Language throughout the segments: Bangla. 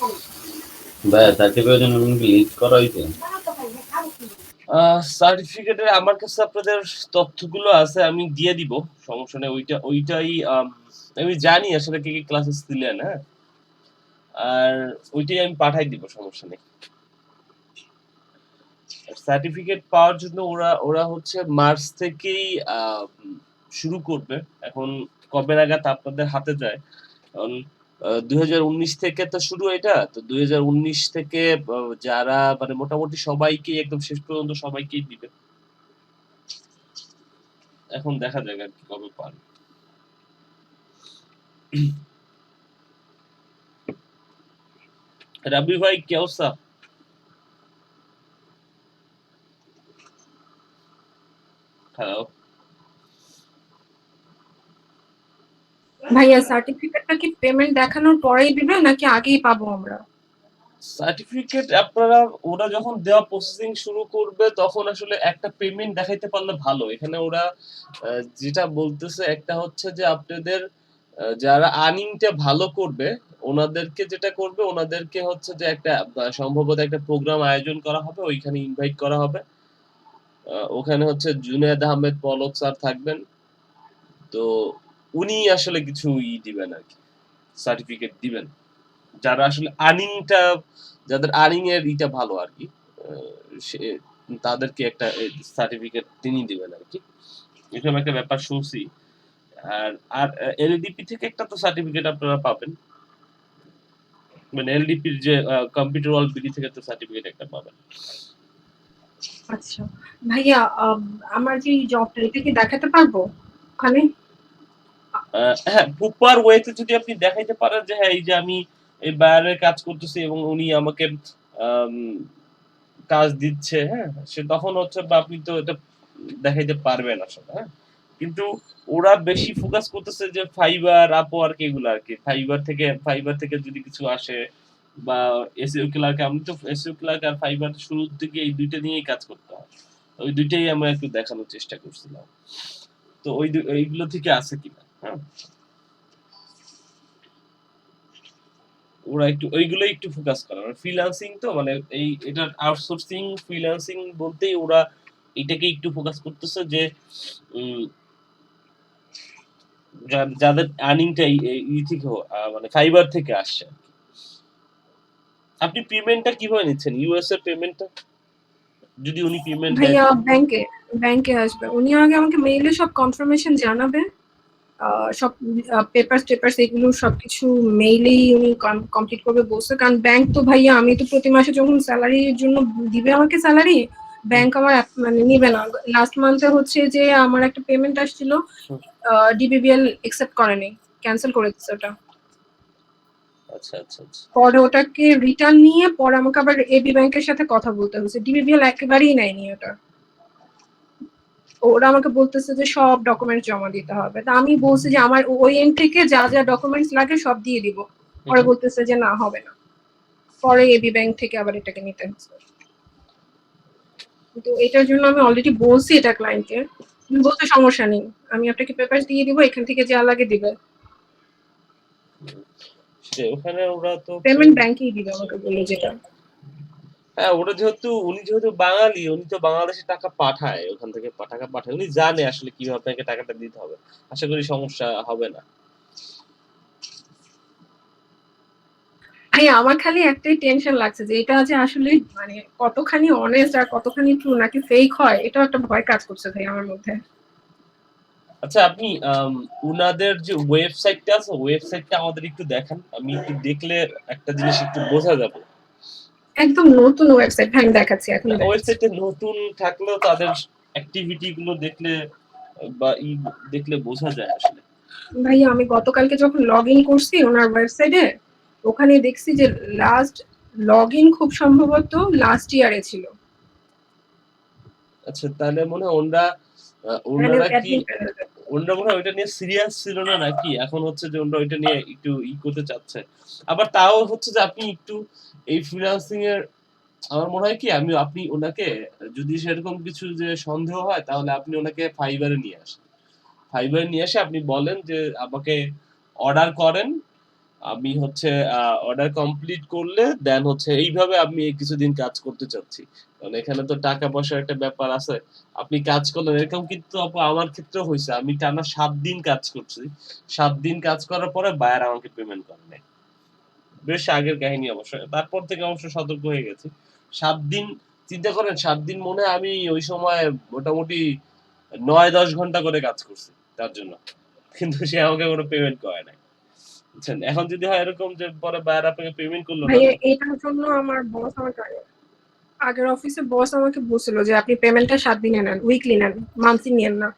ভাই সার্টিফিকেট জন্য কি লিস্ট করা হইছে? সার্টিফিকেটের আমার কাছে আপনাদের তথ্যগুলো আছে, আমি দিয়ে দিব। সমস্যা নেই। ওইটাই আমি জানি আসলে কি, কি ক্লাসেস দিলেন, হ্যাঁ? আর ওইটাই আমি পাঠাই দিব, সমস্যা নেই। সার্টিফিকেট পাওয়ার জন্য ওরা ওরা হচ্ছে মার্চ থেকেই শুরু করবে। এখন কবে নাগাদ আপনাদের হাতে যায়? কারণ ২০১৯ থেকে তো শুরু এটা। তো ২০১৯ থেকে যারা মানে মোটামুটি সবাইকেই একদম শেষ পর্যন্ত সবাইকেই দিবে। এখন দেখা যাক আরকি কবে পান। রাবি ভাই কি অবস্থা? হ্যালো। ভাইয়া সার্টিফিকেটটা কি পেমেন্ট দেখানোর পরেই দিবে নাকি আগেই পাবো আমরা? সার্টিফিকেট আপনারা ওরা যখন দেওয়া প্রসেসিং শুরু করবে তখন আসলে একটা পেমেন্ট দেখাইতে পারলে ভালো। এখানে ওরা যেটা বলতেছে একটা হচ্ছে যে আপনাদের যারা আর্নিংটা ভালো করবে ওনাদেরকে যেটা করবে ওনাদেরকে হচ্ছে যে একটা সম্ভবত একটা প্রোগ্রাম আয়োজন করা হবে, ওইখানে ইনভাইট করা হবে। ওখানে হচ্ছে জুনায়েদ আহমেদ পলক স্যার থাকবেন। তো উনি আসলে কিছু দিবেন আরকি। সার্টিফিকেট দিবেন। যারা আসলে আর্নিংটা যাদের আর্নিং এর ভালো আরকি। আ সে তাদেরকে একটা সার্টিফিকেট তিনি দিবেন আরকি। এরকম একটা ব্যাপার শুনছি। আর আর এলডিপি থেকে একটা তো সার্টিফিকেট আপনারা পাবেন। মানে এলডিপির যে কম্পিউটার ওয়ার্ল্ড বিডি থেকে তো সার্টিফিকেট একটা পাবেন। আচ্ছা। ভাইয়া আমার যে জবটা এটা কি দেখাতে পারবো ওখানে? হ্যাঁ, প্রপার ওয়েতে যদি আপনি দেখাইতে পারেন যে হ্যাঁ, এই যে আমি এই বায়ারের কাজ করতেছি এবং উনি আমাকে আম কাজ দিচ্ছে, হ্যাঁ? সে তখন হচ্ছে বা আপনি তো এটা দেখাইতে পারবেন আসলে, হ্যাঁ? কিন্তু ওরা বেশি ফোকাস করতেছে যে Fiverr, Upwork এগুলা আরকি। Fiverr থেকে যদি কিছু আসে বা SEO ক্লার্ক, আমি তো SEO ক্লার্ক আর Fiverr শুরুর দিকে এই ২ টা নিয়েই কাজ করতে হয়। ওই ২ টাই আমরা একটু দেখানোর চেষ্টা করছিলাম। তো এইগুলো থেকে আছে কিনা, হ্যাঁ? ওরা একটু ওইগুলোই একটু ফোকাস করে। মানে ফ্রিল্যান্সিং তো মানে এটার আউটসোর্সিং, ফ্রিল্যান্সিং বলতেই ওরা এটাকে একটু ফোকাস করতেছে যে উম যাদের আর্নিং টা থেকে মানে ফাইবার থেকে আসছে। আপনি পেমেন্টটা কিভাবে নিচ্ছেন? ইউএস এর পেমেন্টটা? যদি উনি পেমেন্ট দেয়? ভাইয়া ব্যাংকে আসবে। উনি আগে আমাকে মেইলে সব কনফার্মেশন জানাবে। সব পেপারস-টেপারস এগুলো সবকিছু মেইলেই উনি কমপ্লিট করবে বলছে। কারণ ব্যাংক তো ভাইয়া আমি তো প্রতি মাসে যখন সেলারির জন্য দিবে আমাকে সেলারি, হুম, ব্যাংক আমার মানে নিবে না। লাস্ট মান্থে হচ্ছে যে আমার একটা পেমেন্ট আসছিল, হুম। ডিবিবিএল অ্যাকসেপ্ট করেনি। ক্যানসেল করে দিছে ওটা। আচ্ছা, আচ্ছা, আচ্ছা। পরে ওটাকে রিটার্ন নিয়ে পরে আমাকে আবার এবি ব্যাংকের সাথে কথা বলতে হয়েছে। ডিবিবিএল একেবারেই নেয়নি ওটা। ওরা আমাকে বলতেছে যে সব ডকুমেন্টস জমা দিতে হবে। তা আমি বলছি যে আমার ওই এন্ড থেকে যা যা ডকুমেন্টস লাগে সব দিয়ে দিব। হুম, পরে হুম। বলতেছে যে না হবে না। পরে এবি ব্যাংক থেকে আবার এটাকে নিতে হচ্ছে। কিন্তু এটার জন্য আমি অলরেডি বলছি এটা ক্লায়েন্টকে। বলতে সমস্যা নেই। আমি আপনাকে পেপারস দিয়ে দিব, এখান থেকে যা লাগে দিবে। সেটাই ওখানে ওরা তো পেমেন্ট ব্যাংকেই দিবে আমাকে বলল যেটা। হ্যাঁ, উনি যেহেতু বাঙালি, উনি তো বাংলাদেশে টাকা পাঠায়। ওখান থেকে টাকা পাঠায়। উনি জানে আসলে কিভাবে আপনাকে টাকাটা দিতে হবে। আশা করি সমস্যা হবে না। ভাই আমার খালি একটাই টেনশন লাগছে যে এটা যে আসলে মানে কতখানি অনেস্ট আর কতখানি ট্রু নাকি ফেক হয় এটাও একটা ভয় কাজ করছে ভাই আমার মধ্যে। আচ্ছা, আপনি উনাদের যে ওয়েবসাইটটা আছে, ওয়েবসাইটটা আমাদের একটু দেখান। আমি একটু দেখলে একটা জিনিস একটু বোঝা যাবে। একদম নতুন ওয়েবসাইট ভাই আমি দেখাচ্ছি, না, এখনই দেখাচ্ছি। ওয়েবসাইটে নতুন থাকলেও তাদের অ্যাক্টিভিটি গুলো দেখলে বা দেখলে বোঝা যায় আসলে। ভাইয়া আমি গতকালকে যখন লগ ইন করছি ওনার ওয়েবসাইটে ওখানে দেখছি যে লাস্ট লগ ইন খুব সম্ভবত লাস্ট ইয়ারে ছিল। আচ্ছা, তাহলে মনে হয় মানে ওনারা কি অ্যাডমিন প্যানেলে। ওনারা মনে হয় ওইটা নিয়ে সিরিয়াস ছিল না নাকি? এখন হচ্ছে যে ওনারা ওইটা নিয়ে একটু করতে চাচ্ছে। আবার তাও হচ্ছে যে আপনি একটু এই ফ্রিল্যান্সিং এর আমার মনে হয় কি আপনি ওনাকে যদি সেরকম কিছু যে সন্দেহ হয় তাহলে আপনি ওনাকে ফাইবার এ নিয়ে আসেন। ফাইবার নিয়ে এসে আপনি বলেন যে আমাকে অর্ডার করেন। আমি হচ্ছে অর্ডার কমপ্লিট করলে দেন হচ্ছে এইভাবে আমি কিছুদিন কাজ করতে চাচ্ছি। কারণ এখানে তো টাকা পয়সার একটা ব্যাপার আছে। আপনি কাজ করলেন এরকম কিন্তু আপু আমার ক্ষেত্রেও হইছে। আমি টানা ৭ দিন কাজ করছি। ৭ দিন কাজ করার পরে বায়ার আমাকে পেমেন্ট করে নাই। বেশ আগের কাহিনী অবশ্য। তারপর থেকে অবশ্য সতর্ক হয়ে গেছি। ৭ দিন চিন্তা করেন ৭ দিন মনে হয় আমি ওই সময় মোটামুটি ৯-১০ ঘন্টা করে কাজ করছি তার জন্য। কিন্তু সে আমাকে কোনো পেমেন্ট করে নাই। বুঝছেন? এখন যদি হয় এরকম যে পরে বায়ার আপনাকে পেমেন্ট করলো না। ভাইয়া এটার জন্য আমার বস আমাকে আগের অফিসে বস আমাকে বলছিল যে আপনি পেমেন্টটা ৭ দিনে নেন, উইকলি নেন, মান্থলি নেন না।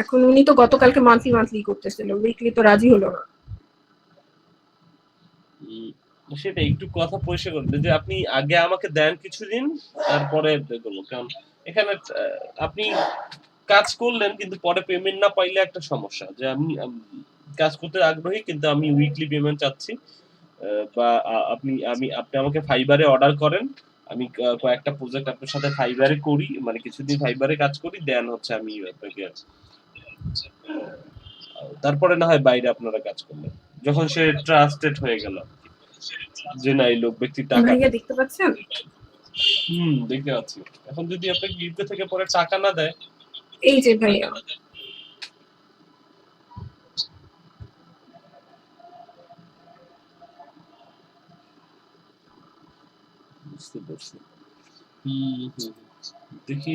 এখন উনি তো গতকালকে মান্থলি করতেছিল, উইকলি তো রাজি হলো না। সেটাই একটু কথা পরিষ্কার করতে যে আপনি আগে আমাকে দেন কিছুদিন তারপরে করবো। কারণ এখানে আপনি কাজ করলেন কিন্তু পরে পেমেন্ট না পাইলে একটা সমস্যা যে আমি কাজ করতে আগ্রহী কিন্তু আমি উইকলি পেমেন্ট চাচ্ছি বা আপনি আমাকে ফাইবারে অর্ডার করেন আমি কয়েকটা প্রজেক্ট আপনার সাথে ফাইবারে করি মানে কিছুদিন ফাইবারে কাজ করি দেন হচ্ছে আমি আপনাকে তারপরে না হয় বাইরে আপনারা কাজ করলেন যখন সে ট্রাস্টেড হয়ে গেল যে না এই লোক ব্যক্তি টাকা ভাইয়া দেখতে পাচ্ছেন? দেখতে পাচ্ছি। এখন যদি আপনাকে ইউকে থেকে পরে টাকা না দেয় এই যে ভাইয়া বুঝতে পারছি। দেখি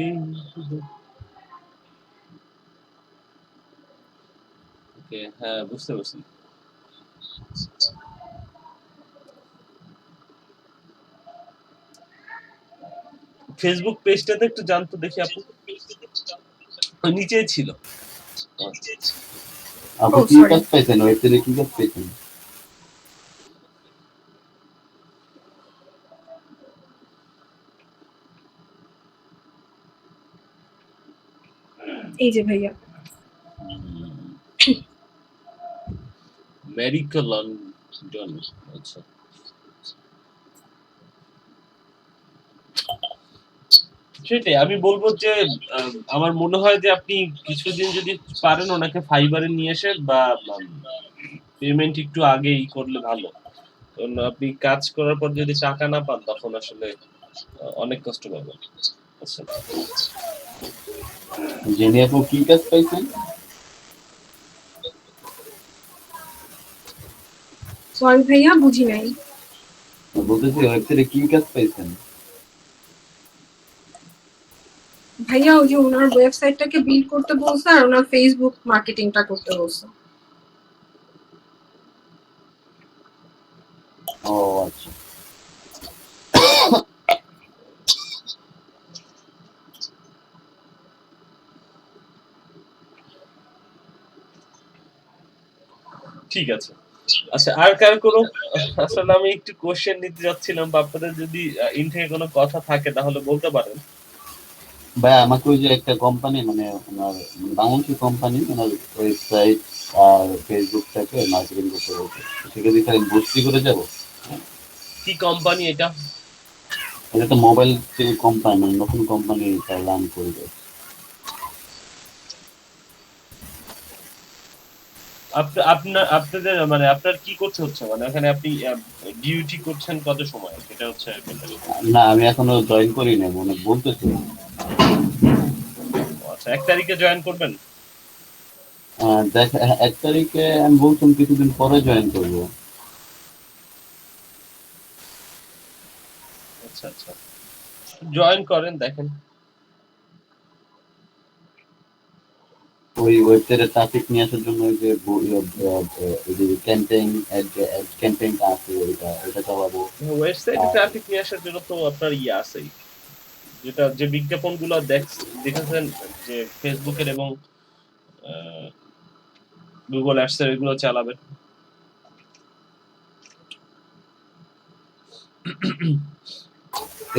ওকে হ্যাঁ বুঝতে পারছি। ফেসবুক পেজটাতে একটু জানতো দেখি আপু নিচেই ছিল। আপনি কি কাজ পাইছেন ওয়েবসাইটে কি কাজ পাইছেন? এই যে ভাইয়া মেডিকেল লন্ডন আচ্ছা সেটাই আমি বলবো যে আমার মনে হয় যে আপনি কিছুদিন যদি পারেন ওনাকে ফাইবারে নিয়ে এসে বা পেমেন্ট একটু আগেই করলে ভালো কারণ আপনি কাজ করার পর যদি টাকা না পান তখন আসলে অনেক কষ্ট পাবেন আচ্ছা জেনে আপু কি কাজ পাইছেন? সরি ভাইয়া বুঝি নাই। বলতেছি ওয়েবসাইটে কি কাজ পাইছেন? ভাইয়া ওই যে ওনার ওয়েবসাইটটাকে বিল্ড করতে বলছে আর ওনার ফেসবুক মার্কেটিংটা করতে বলছে। ও আচ্ছা ঠিক আছে আচ্ছা আর কার কোনো আসলে আমি একটু কোশ্চেন নিতে যাচ্ছিলাম বা আপনাদের যদি ইন থেকে কোনো কথা থাকে তাহলে বলতে পারেন ভাই আমাকে ওই যে একটা কোম্পানি মানে ওনার বাংলাদেশি কোম্পানি ওনার ওয়েবসাইট আর ফেসবুকটাকে মার্কেটিং করতে বলছে সেখানে খালি বুস্টি করে যাব কি কোম্পানি এটা এটা তো মোবাইল কোম্পানি মানে নতুন কোম্পানি রান করবে আপনাদের মানে আপনার কি করতে হচ্ছে মানে এখানে আপনি ডিউটি করছেন কত সময় এটা হচ্ছে না আমি এখনো জয়েন করি না মানে বলতেছি আচ্ছা ১ তারিখে জয়েন করবেন দেখ ১ তারিখে আমি বলতাম কিছুদিন পরে জয়েন করবো আচ্ছা আচ্ছা জয়েন করেন দেখেন ওই ওয়েবসাইটে ট্রাফিক নিয়ে আসার জন্য ওই যে ক্যাম্পেইন ক্যাম্পেইনটা আছে ওইটা চালাবো ওয়েবসাইটে ট্রাফিক নিয়ে আসার জন্য তো আপনার ইয়ে আছেই যেটা যে বিজ্ঞাপনগুলো দেখেছেন যে ফেসবুকের এবং গুগল অ্যাডস এর এগুলো চালাবেন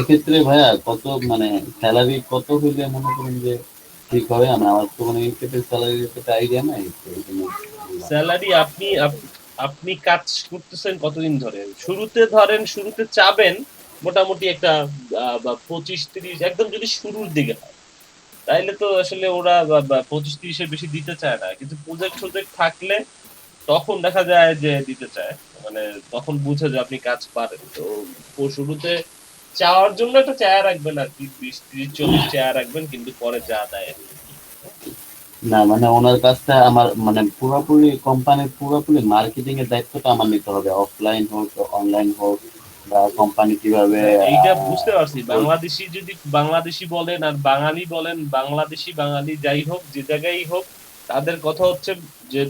এক্ষেত্রে ভাইয়া কত মানে স্যালারি কত হইলে মনে করেন যে ঠিক হবে আমার তো মানে স্যালারির একটা আইডিয়া নাই স্যালারি আপনি কাজ করতেছেন কতদিন ধরে শুরুতে চাবেন মোটামুটি একটা ২৫-৩০ একদম যদি শুরুর দিকে হয় তাইলে তো আসলে ওরা ২৫-৩০ এর বেশি দিতে চায় না কিন্তু প্রজেক্ট থাকলে তখন দেখা যায় যে দিতে চায়, মানে তখন বুঝে যে আপনি কাজ পারেন। তো ও শুরুতে চাওয়ার জন্য একটা চায়া রাখবেন আর কি, 20, 30, 40 চায়া রাখবেন, কিন্তু পরে যা দেয় আর কি। না মানে ওনার কাছটা আমার মানে পুরোপুরি কোম্পানির পুরোপুরি মার্কেটিং এর দায়িত্বটা আমার নিতে হবে, অফলাইন হোক অনলাইন হোক, বা কোম্পানি কিভাবে না, এইটা বুঝতে পারছি। বাংলাদেশি বলেন আর বাঙালি বলেন, বাংলাদেশি বাঙালি যাই হোক, যে জায়গায় হোক, তাদের কথা হচ্ছে যে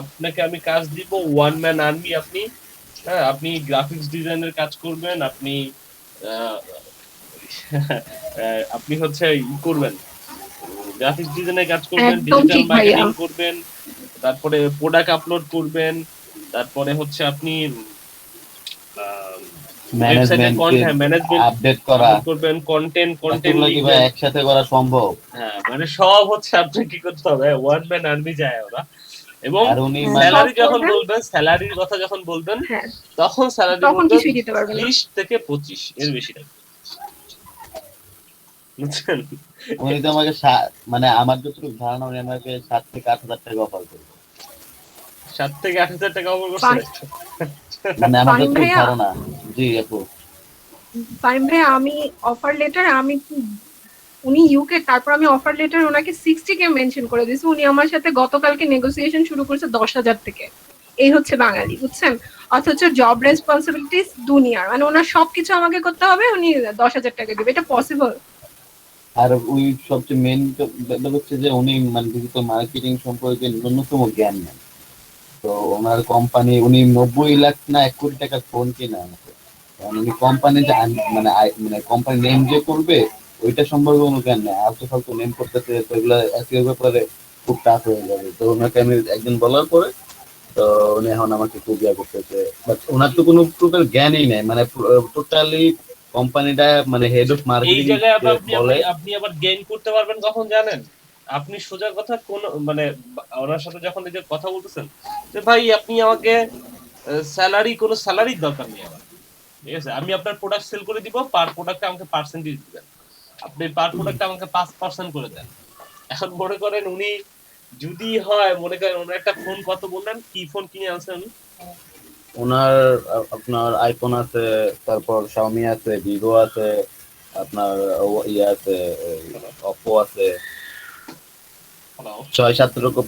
আপনাকে আমি কাজ দিব, ওয়ান ম্যান আর্মি আপনি। হ্যাঁ, আপনি গ্রাফিক্স ডিজাইনের কাজ করবেন, আপনি আহ, আপনি হচ্ছে করবেন, গ্রাফিক্স ডিজাইনের কাজ করবেন, একদম ডিজিটাল ঠিক ভাইয়া। মার্কেটিং করবেন, তারপরে প্রোডাক্ট আপলোড করবেন, তারপরে হচ্ছে আপনি ওয়েবসাইটে ম্যানেজমেন্টকে ম্যানেজমেন্ট আপডেট করা, করবেন, কন্টেন্ট এতগুলো কি ভাই লিখবেন। একসাথে করা সম্ভব? হ্যাঁ, মানে সব হচ্ছে আপনি কি করতে হবে, ওয়ান ম্যান আর্মি যায় ওরা। এবং আর উনি হ্যাঁ, মানে সব স্যালারির কথা যখন বলবেন, হ্যাঁ, তখন স্যালারি তখন বলবেন কিছুই দিতে পারবে না। 20 থেকে 25, এর বেশি না, বুঝছেন? উনি তো আমাকে মানে আমার যতটুকু ধারণা উনি আমাকে 7 থেকে 8 হাজার টাকা অফার করবে, 7 থেকে 8 হাজার টাকা অফার করছে। মানে আমার ফাহিম যতটুকু ভাইয়া, ধারণা। জি আপু। ফাহিম ভাইয়া, আমি অফার লেটার উনি ইউকে, তারপর আমি অফার লেটার ওনাকে 60K মেনশন করে দিয়েছি। উনি আমার সাথে গতকালকে নেগোসিয়েশন শুরু করেছে 10,000 থেকে। এই হচ্ছে বাঙালি, বুঝছেন? অথচ জব রেসপন্সিবিলিটিস দুনিয়ার, মানে ওনার সবকিছু আমাকে করতে হবে, উনি 10,000 টাকা দিবে, এটা পসিবল? আর ওই সবচেয়ে মেন ব্যাপার হচ্ছে যে উনি মানে ডিজিটাল মার্কেটিং সম্পর্কে ন্যূনতম জ্ঞান নেন। তো ওনার কোম্পানি, উনি 90 লাখ না 1 কোটি টাকার ফোন কিনে আনছে, কারণ উনি কোম্পানি যে মানে কোম্পানি নেম যে করবে ওইটা সম্পর্কে কোনো জ্ঞান নেই, আলতু ফালতু নেম করতেছে, তো এগুলো এসিও ব্যাপারে খুব টাফ হয়ে যাবে। তো ওনাকে আমি একদিন বলার পরে তো উনি এখন আমাকে খুব ইয়া করতেছে, বাট ওনার তো কোনো প্রকার জ্ঞানই নেই, মানে টোটালি কোম্পানিটা মানে হেড অফ এই মার্কেটিং জায়গায় আবার আপনি বলে। আপনি আবার গেইন করতে পারবেন কখন জানেন? আপনি সোজা কথা কোন মানে ওনার সাথে যখন এই যে কথা বলতেছেন, যে ভাই আপনি আমাকে কোনো স্যালারির দরকার নেই আমার, ঠিক আছে? আমি আপনার প্রোডাক্ট সেল করে দিব, পার প্রোডাক্টে আমাকে পার্সেন্টেজ দিবেন, আপনি পার প্রোডাক্টে আমাকে 5% করে দেন। এখন মনে করেন উনি যদি হয়, মনে করেন ওনার একটা ফোন কত বললেন, কি ফোন কিনে আনছেন? ওনার আপনার আইফোন আছে, তারপর শাওমি আছে, ভিভো আছে, আপনার ইয়ে আছে, অপো আছে, 6-7 রকম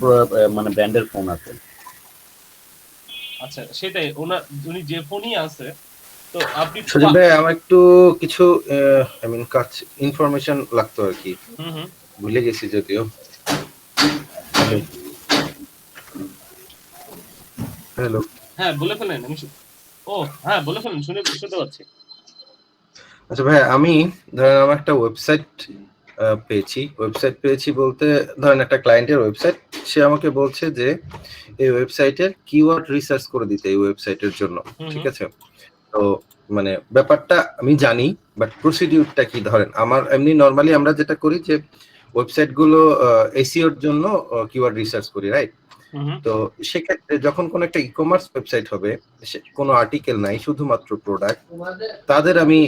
মানে ব্র্যান্ডের ফোন আছে। আচ্ছা, সেটাই উনি যে ফোনই আছে, তো আপনি সজীব ভাই, আমার একটু কিছু আই মিন কাজ ইনফরমেশন লাগতো আর কি, হুম হুম ভুলে গেছি যদিও। হ্যালো। হ্যাঁ বলে ফেলেন, ও হ্যাঁ বলে ফেলেন, শুনতে পাচ্ছি। আচ্ছা ভাই, আমি ধরেন আমার একটা ওয়েবসাইট পেয়েছি বলতে ধরেন একটা ক্লায়েন্টের ওয়েবসাইট, সে আমাকে বলছে যে এই ওয়েবসাইটের কিওয়ার্ড রিসার্চ করে দিতে এই ওয়েবসাইটের জন্য, ঠিক আছে? তো মানে ব্যাপারটা আমি জানি, বাট প্রসিডিউরটা কি? ধরেন আমার এমনি নরমালি আমরা যেটা করি যে ওয়েবসাইট গুলো এসইওর জন্য কিওয়ার্ড রিসার্চ করি, রাইট? তো সেক্ষেত্রে যখন কোন একটা ই কমার্স ওয়েবসাইট হবে, কোনো আর্টিকেল নাই, শুধুমাত্র প্রোডাক্ট, তাদের আমি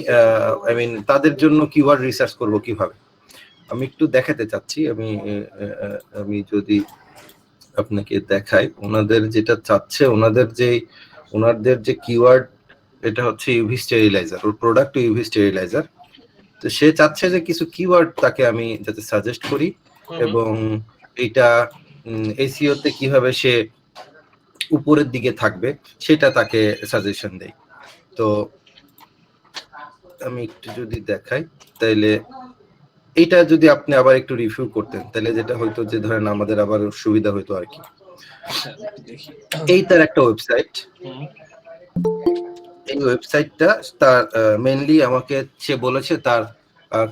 আই মিন তাদের জন্য কিওয়ার্ড রিসার্চ করব কিভাবে? আমি একটু দেখাতে চাচ্ছি। আমি যদি আপনাকে দেখাই, ওনাদের যেটা চাচ্ছে, ওনাদের যে কিওয়ার্ড, এটা হচ্ছে ইউভি স্টেরিলাইজার, ওর প্রোডাক্ট ইউভি স্টেরিলাইজার। তো সে চাচ্ছে যে কিছু কিওয়ার্ড তাকে আমি যাতে সাজেস্ট করি, এবং এটা এসইও তে কিভাবে সে উপরের দিকে থাকবে সেটা তাকে সাজেশন দেই। তো আমি একটু যদি দেখাই, তাইলে এইটা যদি আপনি আবার একটু রিভিউ করতেন, তাহলে যেটা হয়তো যে ধরেন আমাদের আবার সুবিধা হইতো আর কি। এই তার একটা ওয়েবসাইট, এই ওয়েবসাইটটা তার মেইনলি আমাকে সে বলেছে তার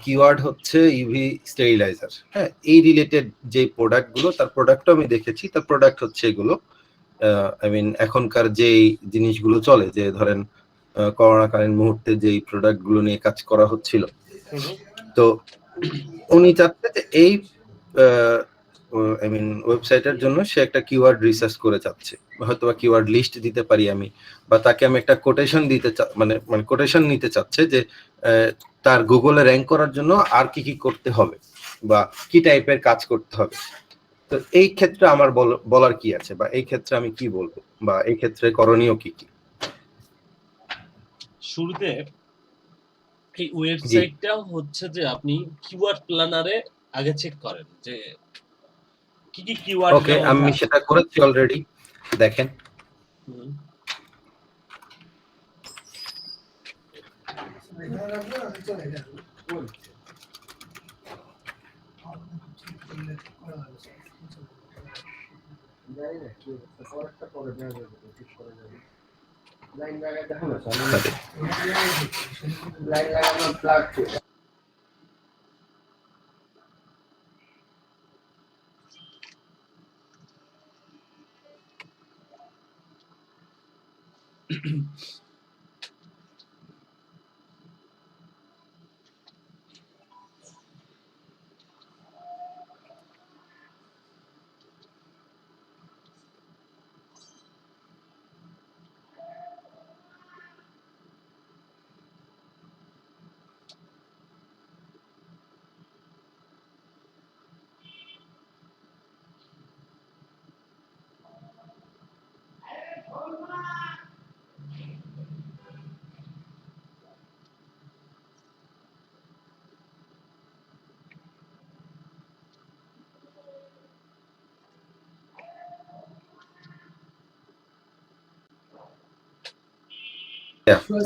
কিওয়ার্ড হচ্ছে ইউভি স্টেরিলাইজার। হ্যাঁ, এই রিলেটেড যে প্রোডাক্টগুলো, তার প্রোডাক্টও আমি দেখেছি, তার প্রোডাক্ট হচ্ছে এগুলো। আই মিন এখনকার যেই জিনিসগুলো চলে, যে ধরেন করোনাকালীন মুহূর্তে যেই প্রোডাক্টগুলো নিয়ে কাজ করা হচ্ছিল, তো উনি চাচ্ছে যে এই আই মিন ওয়েবসাইটের জন্য সে একটা কিওয়ার্ড রিসার্চ করে চাচ্ছে, হয়তো বা কিওয়ার্ড লিস্ট দিতে পারি আমি, বা তাকে আমি একটা কোটেশন দিতে মানে কোটেশন নিতে চাচ্ছে যে তার গুগলে র্যাঙ্ক করার জন্য আর কি কি করতে হবে বা কি টাইপের কাজ করতে হবে। তো এই ক্ষেত্রে আমার বলার কি আছে, বা এই ক্ষেত্রে আমি কি বলবো, বা এই ক্ষেত্রে করণীয় কি কি? শুরুতে এই ওয়েবসাইটটা হচ্ছে যে আপনি কিওয়ার্ড প্ল্যানারে আগে চেক করেন যে কি কি কিওয়ার্ড ওকে, আমি সেটা করেছি অলরেডি, দেখেন।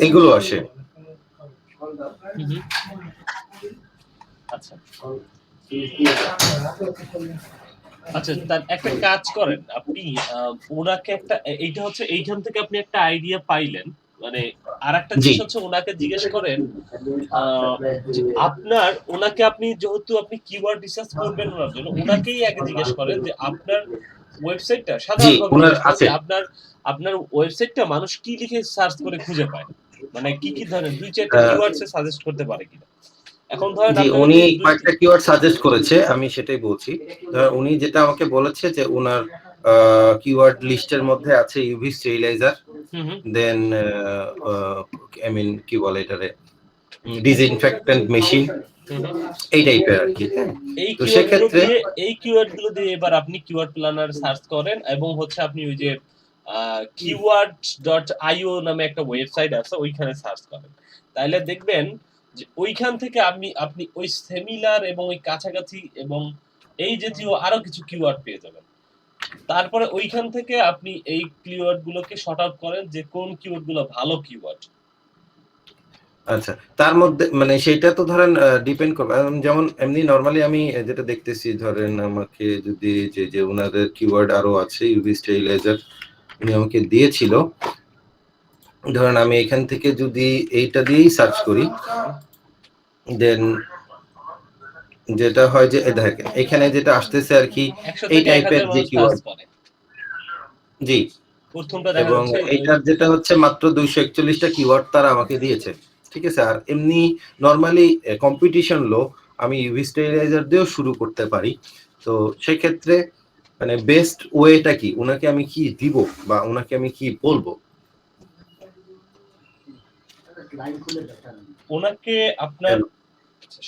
এগুলো আসে। আচ্ছা আচ্ছা, তার একটা কাজ করেন আপনি, ওনাকে একটা, এইটা হচ্ছে এইখান থেকে আপনি একটা আইডিয়া পাইলেন, মানে আর একটা জিনিস হচ্ছে ওনাকে জিজ্ঞেস করেন যে আপনার, ওনাকে আপনি যেহেতু আপনি কিওয়ার্ড রিসার্চ করবেন ওনার জন্য, ওনাকেই আগে জিজ্ঞেস করেন যে আপনার ওয়েবসাইটটা সাধারণভাবে আপনার ওয়েবসাইটটা মানুষ কি লিখে সার্চ করে খুঁজে পায়, মানে কি কি ধরনের 2-4টা কিওয়ার্ডসে সাজেস্ট করতে পারে কিনা। এখন ধরেন উনি কয়েকটা কিওয়ার্ড সাজেস্ট করেছে, আমি সেটাই বলছি। উনি যেটা আমাকে বলেছে যে ওনার কিওয়ার্ড লিস্টের মধ্যে আছে UV steriliser, then I mean কি বলে এটারে, ডিসইনফেক্টেন্ট মেশিন, এই টাইপের আর কি। তো সেক্ষেত্রে এই কিওয়ার্ডগুলো দিয়ে এবার আপনি কিওয়ার্ড প্ল্যানার সার্চ করেন, এবং হচ্ছে আপনি ওই যে keywords.io নামে একটা ওয়েবসাইট আছে, ওইখানে সার্চ করেন, তাইলে দেখবেন যে ওইখান থেকে আপনি ওই সিমিলার এবং ওই কাছাকাছি এবং এই জাতীয় আরো কিছু কিওয়ার্ড পেয়ে যাবেন। তারপরে ওইখান থেকে আপনি এই কিওয়ার্ড গুলোকে শর্ট আউট করেন যে কোন কিওয়ার্ড গুলো ভালো কিওয়ার্ড। আচ্ছা, তার মধ্যে মানে সেটা তো ধরেন ডিপেন্ড করবে, যেমন এমনি নরমালি আমি যেটা দেখতেছি, ধরেন আমাকে যদি যে ওনাদের কিওয়ার্ড আরো আছে, ইউভি স্টেরিলাইজার উনি আমাকে দিয়েছিল, ধরেন আমি এখান থেকে যদি এইটা দিয়েই সার্চ করি, দেন যেটা হয় যে দেখেন এখানে যেটা আসতেছে আর কি এই টাইপের যে কিওয়ার্ড, জি প্রথমটা দেখা যাচ্ছে, এবং এইটার যেটা হচ্ছে মাত্র 241টা কিওয়ার্ড তারা আমাকে দিয়েছে, ঠিক আছে। আর এমনি নরমালি কম্পিটিশন লো, আমি ইউভি স্টেরিলাইজার দিয়েও শুরু করতে পারি। তো সেই ক্ষেত্রে মানে বেস্ট ওয়েটা কি, ওনাকে আমি কি দিব বা ওনাকে আমি কি বলবো? ওনাকে আপনার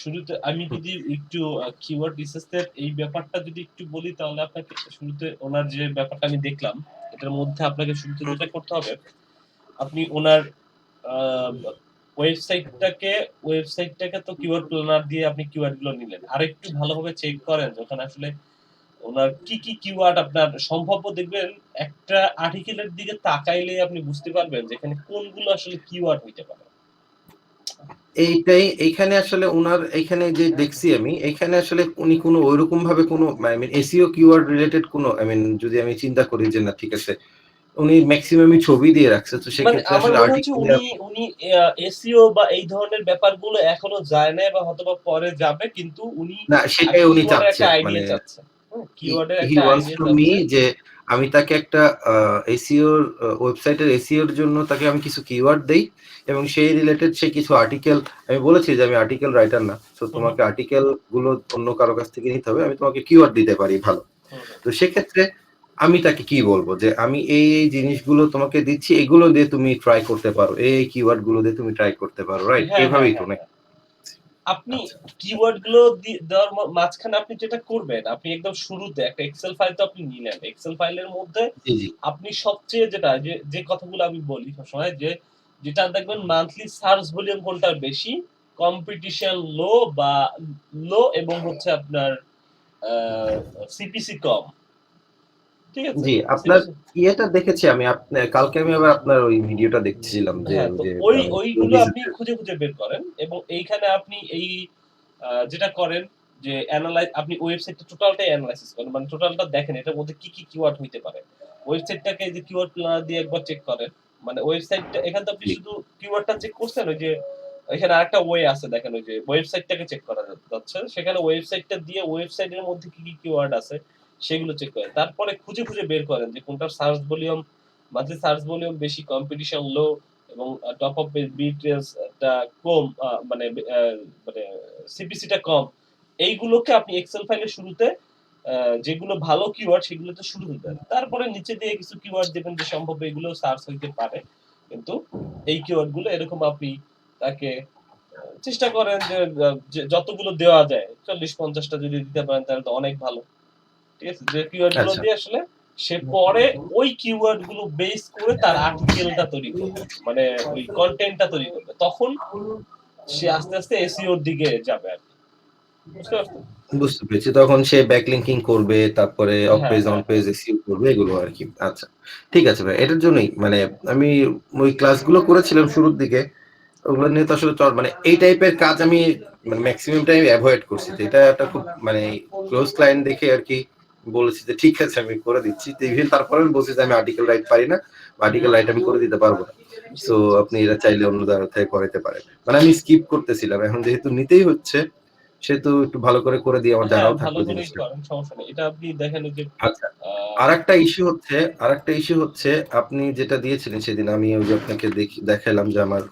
শুরুতে আমি যদি একটু কিওয়ার্ড রিসার্চের এই ব্যাপারটা যদি একটু বলি, তাহলে আপনাকে শুরুতে ওনার যে ব্যাপারটা আমি দেখলাম, এটার মধ্যে আপনাকে শুরুতে যেটা করতে হবে, আপনি ওনার ওয়েবসাইটটাকে তো কিওয়ার্ড প্ল্যানার দিয়ে আপনি কিওয়ার্ডগুলো নিলেন, আর একটু ভালোভাবে চেক করেন যখন আসলে ওনার কি কি কিওয়ার্ড আপনার সম্ভাব্য, দেখবেন একটা আর্টিকেলের দিকে তাকাইলে আপনি বুঝতে পারবেন যে এখানে কোনগুলো আসলে কিওয়ার্ড হইতে পারে। এইটাই এইখানে আসলে ওনার এইখানে যে দেখছি আমি, এখানে আসলে উনি কোনো ওইরকম ভাবে কোনো I mean SEO keyword related কোনো আই মিন যদি আমি চিন্তা করি যে না ঠিক আছে, উনি ম্যাক্সিমামই ছবি দিয়ে রাখছে, তো সেক্ষেত্রে আসলে উনি এসইও বা এই ধরনের ব্যাপারগুলো এখনো যায় না, বা হয়তোবা পরে যাবে, কিন্তু উনি না সেটাই উনি চাচ্ছে, মানে কিওয়ার্ডের হি ওয়ান্টস টু মি যে আমি তাকে একটা এসইও ওয়েবসাইটের এসইওর জন্য তাকে আমি কিছু কিওয়ার্ড দেই, এবং সেই রিলেটেড সে কিছু আর্টিকেল, আমি বলেছি যে আমি আর্টিকেল রাইটার না, তো তোমাকে আর্টিকেল গুলো অন্য কারো কাছ থেকে নিতে হবে, আমি তোমাকে কিওয়ার্ড দিতে পারি ভালো। তো সেক্ষেত্রে আমি তাকে কি বলবো যে আমি এই জিনিসগুলো তোমাকে দিচ্ছি, এগুলো দিয়ে তুমি ট্রাই করতে পারো, এই কিওয়ার্ড গুলো দিয়ে তুমি ট্রাই করতে পারো, রাইট? এইভাবেই তো নাকি? আপনি আচ্ছা কিওয়ার্ড গুলো দেওয়ার মাঝখানে আপনি যেটা করবেন, আপনি একদম শুরুতে একটা এক্সেল ফাইল তো আপনি নিলেন। এক্সেল ফাইলের মধ্যে জি জি আপনি সবচেয়ে যেটা যে কথাগুলো আমি বলি সবসময় যেটা দেখবেন মান্থলি সার্চ ভলিউম কোনটার বেশি, কম্পিটিশন লো বা লো এবং হচ্ছে আপনার সিপিসি কম। ঠিক আছে? জি আপনার সিপিসি ইয়েটা দেখেছি আমি, কালকে আমি আবার আপনার ওই ভিডিওটা দেখছিলাম যে হ্যাঁ, ওই তো যে ওইগুলো আপনি business-এর। খুঁজে, খুঁজে বের করেন এবং এইখানে আপনি এই যেটা করেন যে আপনি ওয়েবসাইটটা টোটালটাই এনালাইসিস করেন। মানে টোটালটা দেখেন এটার মধ্যে কি, কি কিওয়ার্ড হইতে পারে। ওয়েবসাইটটাকে যে কিওয়ার্ড প্ল্যানার দিয়ে একবার চেক করেন। মানে ওয়েবসাইটটা এখানে তো আপনি জি শুধু কিওয়ার্ডটা চেক করছেন ওই যে এখানে আরেকটা ওয়ে আছে দেখেন ওই যে ওয়েবসাইটটাকে চেক করা যাচ্ছে। সেখানে ওয়েবসাইটটা দিয়ে ওয়েবসাইটের মধ্যে কি, কি কিওয়ার্ড আছে সেগুলো চেক করেন। তারপরে খুঁজে, খুঁজে বের করেন যে কোনটার সার্চ ভলিউম মাঝে সার্চ ভলিউম বেশি, কম্পিটিশন লো এবং টপ অফ বিটরেটস টা কম মানে মানে সিপিসিটা কম। এইগুলোকে আপনি এক্সেল ফাইলের শুরুতে যেগুলো ভালো কিওয়ার্ড সেগুলোতে শুরুতে দেন। তারপরে নিচে দিয়ে কিছু কিওয়ার্ড দিবেন যে সম্ভব এগুলো সার্চ হইতে পারে। কিন্তু এই কিওয়ার্ড গুলো এরকম আপনি তাকে চেষ্টা করেন যে যতগুলো দেওয়া যায় ৪০-৫০ টা যদি দিতে পারেন তাহলে তো অনেক ভালো। ঠিক আছে? যে কিওয়ার্ড গুলো আচ্ছা দিয়ে আসলে সে পরে ওই কিওয়ার্ড গুলো বেস করে তার আর্টিকেলটা তৈরি করবে। মানে ওই কনটেন্টটা তৈরি করবে। তখন সে আস্তে, আস্তে এসইও এর দিকে যাবে আরকি। বুঝতে পারছেন? বুঝতে পেরেছি। তখন সে ব্যাকলিংকিং করবে, তারপরে অফ হ্যাঁ, পেজ অন হ্যাঁ, পেজ হ্যাঁ। এসইও করবে এগুলো আরকি। আচ্ছা। ঠিক আছে ভাই। এটার জন্যই মানে আমি ওই ক্লাসগুলো করেছিলাম শুরুর দিকে। ওগুলো নিয়ে তো আসলে মানে এই টাইপের কাজ আমি মানে মেক্সিমাম টাইম এভয়েড করছি। তো এটা একটা খুব মানে ক্লোজ ক্লায়েন্ট দেখে আরকি বলেছি যে ঠিক আছে আমি করে দিচ্ছি। তো ইভেন তারপরে আমি বলছি যে আমি আর্টিকেল রাইট পারি না। আর্টিকেল রাইট আমি করে দিতে পারব না। বুঝতে সো পেরেছি, আপনি এটা চাইলে অন্য জায়গা থেকে করাইতে পারেন। মানে আমি স্কিপ করতেছিলাম। এখন যেহেতু নিতেই হচ্ছে সেহেতু একটু ভালো করে দিয়ে আমার হ্যাঁ, জানাও ভালো থাকলো করেই জিনিসটা। করেন, সমস্যা নেই। এটা আপনি দেখেন ওই যে আচ্ছা। আ আরেকটা ইস্যু হচ্ছে আপনি যেটা দিয়েছিলেন সেদিন আমি ওই যে আপনাকে দেখাইলাম যে আমার